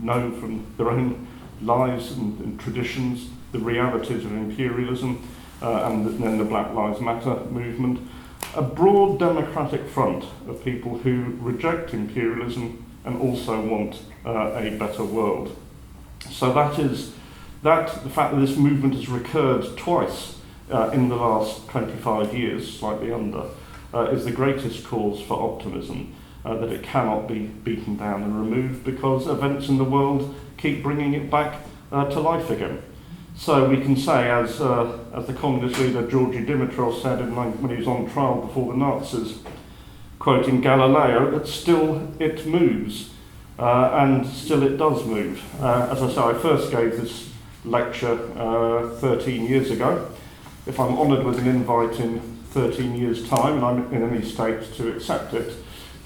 know from their own lives and traditions the realities of imperialism and then the Black Lives Matter movement. A broad democratic front of people who reject imperialism and also want a better world. So the fact that this movement has recurred twice in the last 25 years, slightly under, is the greatest cause for optimism, that it cannot be beaten down and removed because events in the world keep bringing it back to life again. So we can say, as the communist leader Georgy Dimitrov said when he was on trial before the Nazis, quoting Galileo, that still it moves, and still it does move. As I say, I first gave this lecture 13 years ago. If I'm honoured with an invite in 13 years' time, and I'm in any state to accept it,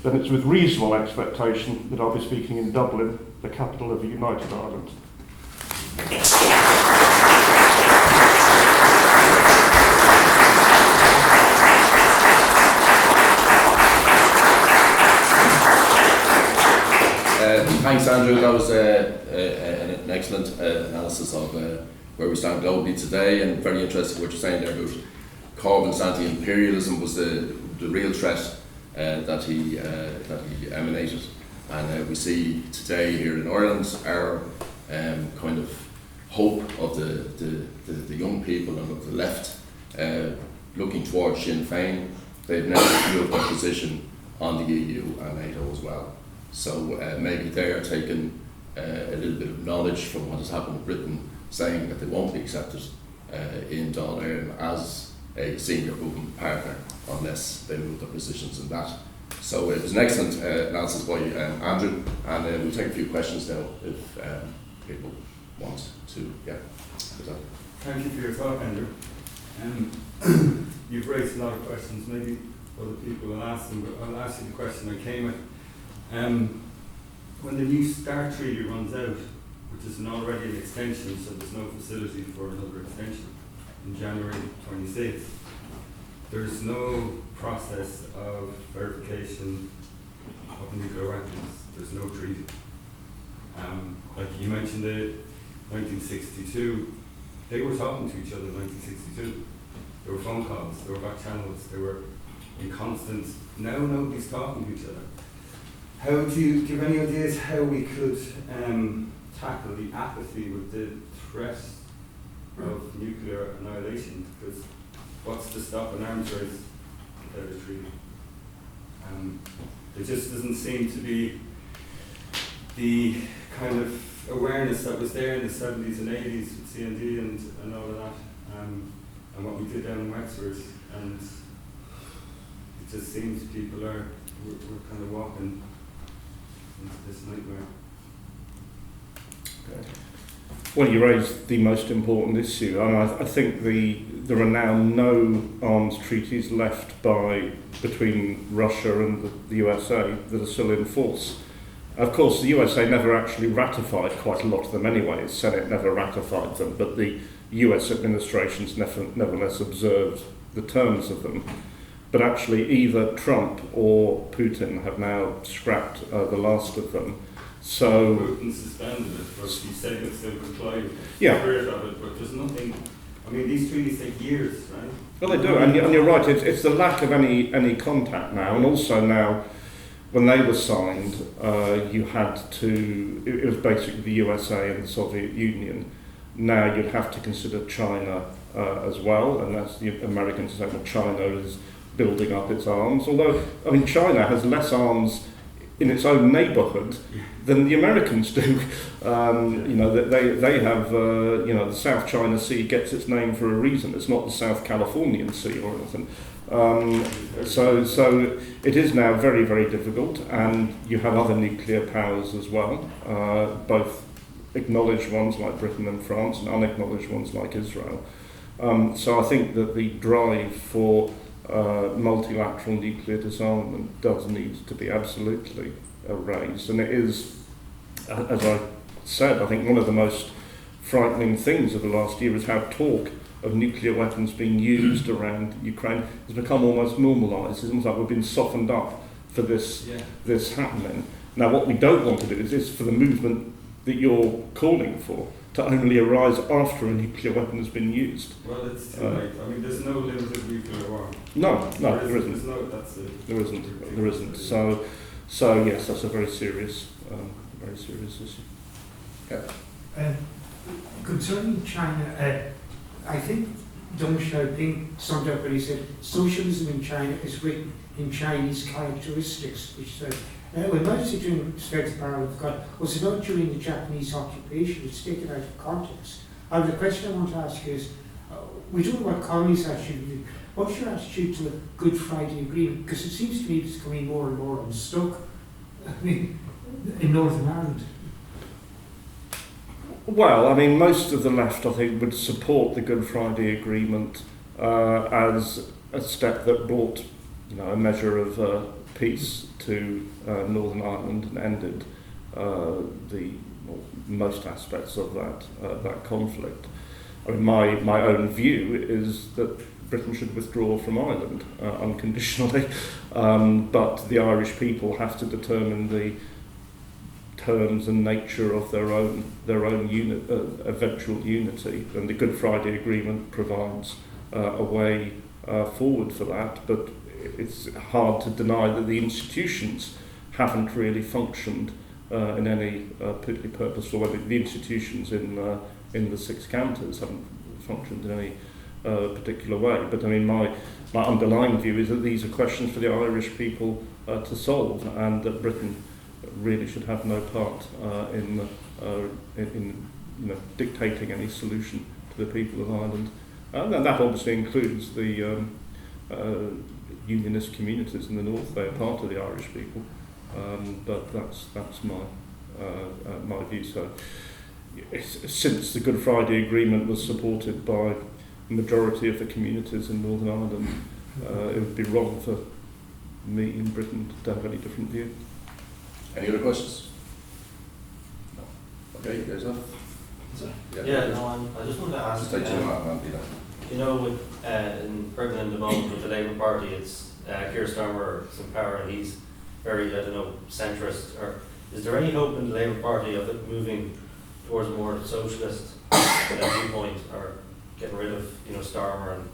then it's with reasonable expectation that I'll be speaking in Dublin, the capital of the United Ireland. Thanks, Andrew. That was an excellent analysis of where we stand globally today, and very interesting what you're saying there about Corbyn's anti-imperialism was the real threat that he emanated, and we see today here in Ireland our kind of hope of the young people and of the left looking towards Sinn Féin. They've now reviewed their position on the EU and NATO as well. So maybe they are taking a little bit of knowledge from what has happened in Britain, saying that they won't be accepted in Dáil Éireann as a senior moving partner unless they move their positions in that. So it was an excellent analysis by Andrew, and we'll take a few questions now if people want to. Yeah. Thank you for your talk, Andrew. You've raised a lot of questions. Maybe other people will ask them, but I'll ask you the question I came with. When the new START treaty runs out, which is already an extension, so there's no facility for another extension, in January 26th, there's no process of verification of nuclear weapons. There's no treaty. Like you mentioned, the 1962, they were talking to each other in 1962. There were phone calls, there were back channels, they were in constant. Now nobody's talking to each other. How do you give any ideas how we could tackle the apathy with the threat of nuclear annihilation? Because what's to stop an arms race without a treaty? There just doesn't seem to be the kind of awareness that was there in the 70s and 80s with CND and all of that, and what we did down in Wexford. And it just seems we're kind of walking into this nightmare. Well, you raised the most important issue. I think there are now no arms treaties left between Russia and the USA that are still in force. Of course, the USA never actually ratified quite a lot of them anyway. The Senate never ratified them, but the US administrations nevertheless observed the terms of them. But actually, either Trump or Putin have now scrapped the last of them. So Putin suspended it, but he said he'll still comply with the yeah. spirit of it, but there's nothing. I mean, these treaties take years, right? Well, they do, and you're right. It's the lack of any contact now, and also now, when they were signed, you had to. It was basically the USA and the Soviet Union. Now you'd have to consider China as well, and that's the Americans saying that China is building up its arms. Although, I mean, China has less arms in its own neighbourhood than the Americans do. You know, they have, you know, the South China Sea gets its name for a reason. It's not the South Californian Sea or anything. So it is now very, very difficult, and you have other nuclear powers as well, both acknowledged ones like Britain and France and unacknowledged ones like Israel. So I think that the drive for multilateral nuclear disarmament does need to be absolutely raised, and it is, as I said, I think one of the most frightening things of the last year is how talk of nuclear weapons being used around Ukraine has become almost normalised. It's almost like we've been softened up for this happening. Now what we don't want to do is for the movement that you're calling for to only arise after a nuclear weapon has been used. Well, it's too late. I mean, there's no limited nuclear war. No, there isn't. There's no, that's it. There isn't. So yes, that's a very serious issue. Yeah. Concerning China, I think Deng Xiaoping summed up when he said, socialism in China is written in Chinese characteristics, which said, when Mao Zedong spread the power of God, was it not during the Japanese occupation? It's taken out of context. And the question I want to ask is, we don't know what Connolly's attitude is. What's your attitude to the Good Friday Agreement? Because it seems to me it's becoming more and more unstuck. I mean, in Northern Ireland. Well, I mean, most of the left, I think, would support the Good Friday Agreement as a step that brought, a measure of peace to Northern Ireland and ended most aspects of that conflict. I mean, my own view is that Britain should withdraw from Ireland unconditionally, but the Irish people have to determine the terms and nature of their own eventual unity, and the Good Friday Agreement provides a way forward for that. But it's hard to deny that the institutions haven't really functioned in any particularly purposeful way. The institutions in the six counties haven't functioned in any particular way. But I mean, my underlying view is that these are questions for the Irish people to solve, and that Britain really should have no part in dictating any solution to the people of Ireland. And that obviously includes the unionist communities in the north. They are part of the Irish people, but that's my view. So, since the Good Friday Agreement was supported by the majority of the communities in Northern Ireland, it would be wrong for me in Britain to have any different view. Any other questions? No. Okay, you guys have? I just wanted to ask. Just take two in Britain at the moment with the Labour Party, it's Keir Starmer is in power and he's very, centrist. Or is there any hope in the Labour Party of it moving towards a more socialist viewpoint, or getting rid of, Starmer and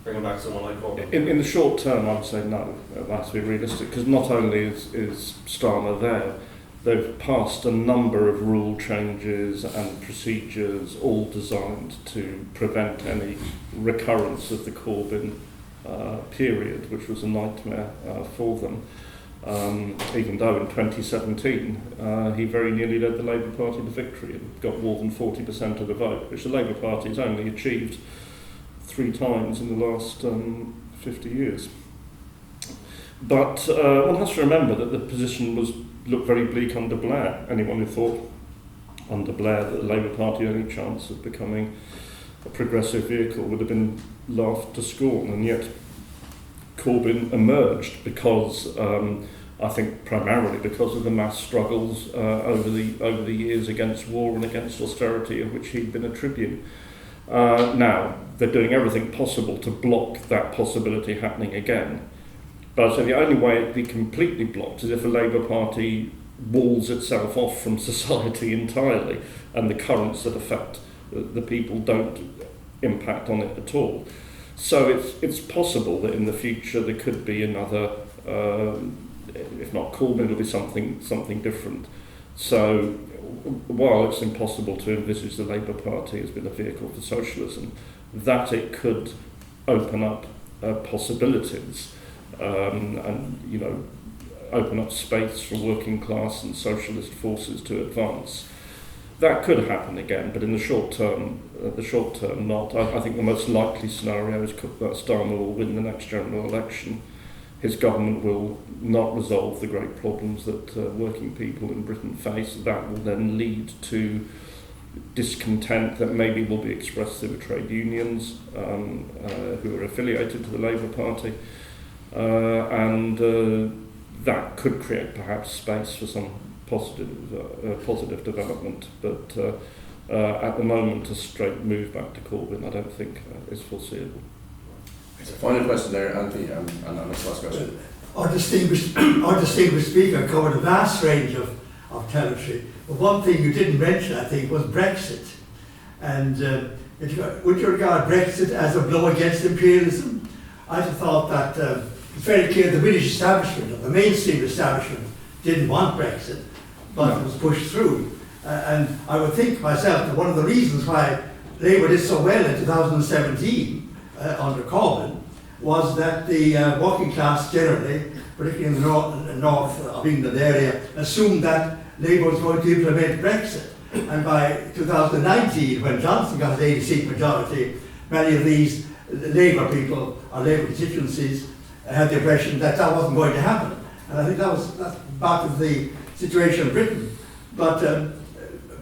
bringing back someone like Corbyn? In the short term, I would say no. That's to be realistic, because not only is Starmer there, they've passed a number of rule changes and procedures, all designed to prevent any recurrence of the Corbyn period, which was a nightmare for them. Even though in 2017 he very nearly led the Labour Party to victory and got more than 40% of the vote, which the Labour Party has only achieved 3 times in the last 50 years. But one has to remember that the position looked very bleak under Blair. Anyone who thought under Blair that the Labour Party had any chance of becoming a progressive vehicle would have been laughed to scorn, and yet Corbyn emerged because I think primarily because of the mass struggles over the years against war and against austerity, of which he'd been a tribune. Now they're doing everything possible to block that possibility happening again. But so the only way it'd be completely blocked is if the Labour Party walls itself off from society entirely, and the currents that affect the people don't impact on it at all. So it's possible that in the future there could be another, if not Corbyn, it'll be something different. So while it's impossible to envisage the Labour Party as being a vehicle for socialism, that it could open up possibilities and open up space for working class and socialist forces to advance. That could happen again, but in the short term not. I think the most likely scenario is that Starmer will win the next general election. His government will not resolve the great problems that working people in Britain face. That will then lead to discontent that maybe will be expressed through trade unions who are affiliated to the Labour Party, and that could create perhaps space for some positive development, but at the moment a straight move back to Corbyn I don't think is foreseeable. It's a final question there, Anthony, and the last question. Our distinguished speaker covered a vast range of of territory. But one thing you didn't mention, I think, was Brexit. And would you regard Brexit as a blow against imperialism? I thought that it's very clear the British establishment, or the mainstream establishment, didn't want Brexit, but it was pushed through. And I would think myself that one of the reasons why Labour did so well in 2017 under Corbyn was that the working class generally, particularly in the north of England area, assumed that Labour was going to implement Brexit. And by 2019, when Johnson got an 80-seat majority, many of these Labour people or Labour constituencies had the impression that that wasn't going to happen. And I think that's part of the situation in Britain. But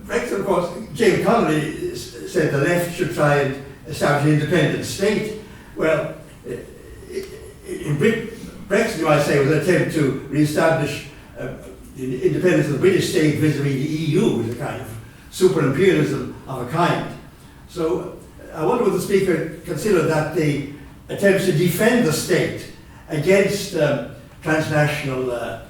Brexit, of course, James Connolly said the left should try and establish an independent state. Well, in Britain, Brexit, you might say, was an attempt to re-establish the independence of the British state vis-a-vis the EU, which is a kind of super-imperialism of a kind. So I wonder would the Speaker consider that the attempts to defend the state against transnational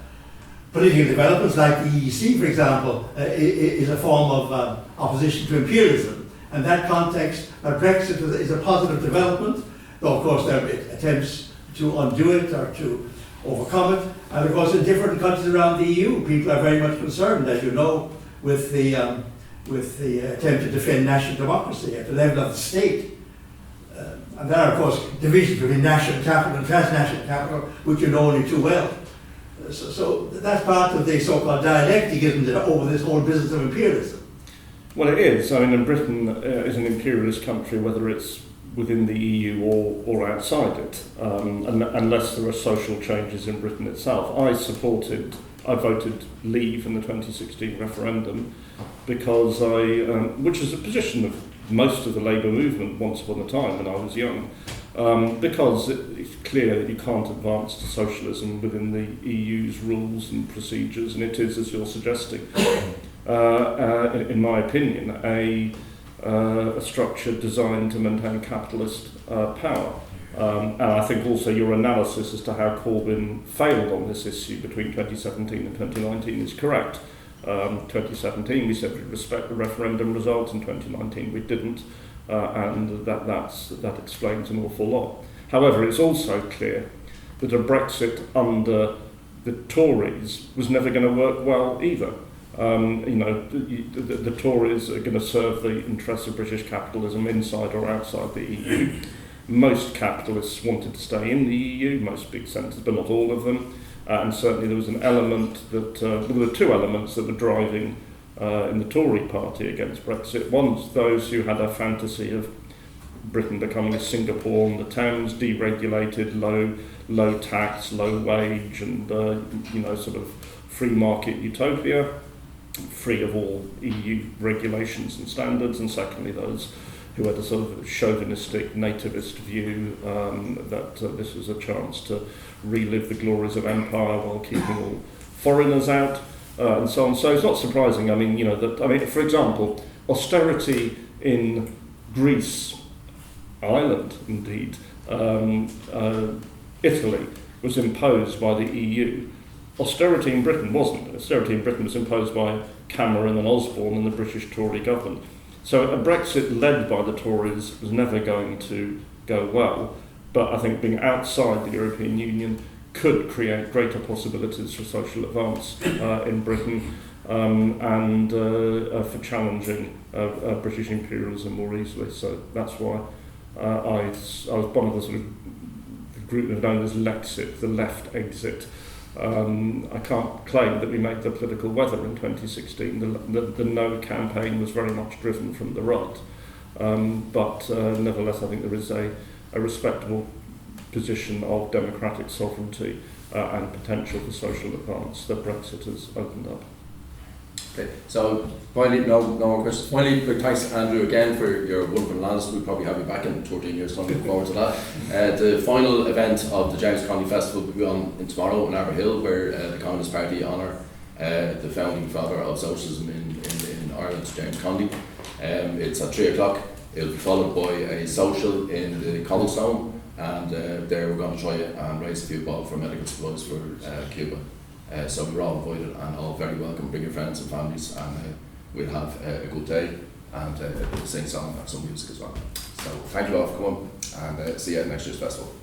political developments like the EEC, for example, is a form of opposition to imperialism. And that context, Brexit is a positive development, though of course there are attempts to undo it or to overcome it. And of course in different countries around the EU, people are very much concerned, as you know, with the attempt to defend national democracy at the level of the state. And there are of course divisions between national capital and transnational capital, which you know only too well. So that's part of the so-called dialectic, isn't it, over this whole business of imperialism? Well, it is. I mean, and Britain is an imperialist country, whether it's within the EU or outside it, unless there are social changes in Britain itself. I voted Leave in the 2016 referendum because which is a position of most of the Labour movement once upon a time when I was young, because it's clear that you can't advance to socialism within the EU's rules and procedures, and it is, as you're suggesting, in my opinion, a structure designed to maintain capitalist power. And I think also your analysis as to how Corbyn failed on this issue between 2017 and 2019 is correct. 2017 we said we'd respect the referendum result, in 2019 we didn't, and that explains an awful lot. However, it's also clear that a Brexit under the Tories was never going to work well either. The Tories are going to serve the interests of British capitalism inside or outside the EU. Most capitalists wanted to stay in the EU, most big centres, but not all of them. And certainly there was an element that, there were two elements that were driving in the Tory party against Brexit. One was those who had a fantasy of Britain becoming a Singapore on the Thames, deregulated, low tax, low wage, and sort of free market utopia, free of all EU regulations and standards. And secondly, those who had a sort of chauvinistic, nativist view that this was a chance to relive the glories of empire while keeping all foreigners out, and so on. So it's not surprising. For example, austerity in Greece, Ireland, indeed, Italy was imposed by the EU. Austerity in Britain wasn't. Austerity in Britain was imposed by Cameron and Osborne and the British Tory government. So a Brexit led by the Tories was never going to go well, but I think being outside the European Union could create greater possibilities for social advance in Britain and for challenging British imperialism more easily. So that's why I was one of the sort of the group known as Lexit, the left exit. I can't claim that we made the political weather in 2016. The no campaign was very much driven from the right. But nevertheless, I think there is a respectable position of democratic sovereignty and potential for social advance that Brexit has opened up. Okay, so finally, no more questions. Finally, big thanks, Andrew, again for your wonderful analysis. We'll probably have you back in 14 years' time. Looking forward to that. The final event of the James Connolly Festival will be on tomorrow in Arbor Hill, where the Communist Party honour the founding father of socialism in Ireland, James Connolly. It's at 3 o'clock. It'll be followed by a social in the Cobblestone, and there we're going to try and raise a few bob for medical supplies for Cuba. So we're all invited and all very welcome. Bring your friends and families, and we'll have a good day and sing song and some music as well. So thank you all for coming, and see you at next year's festival.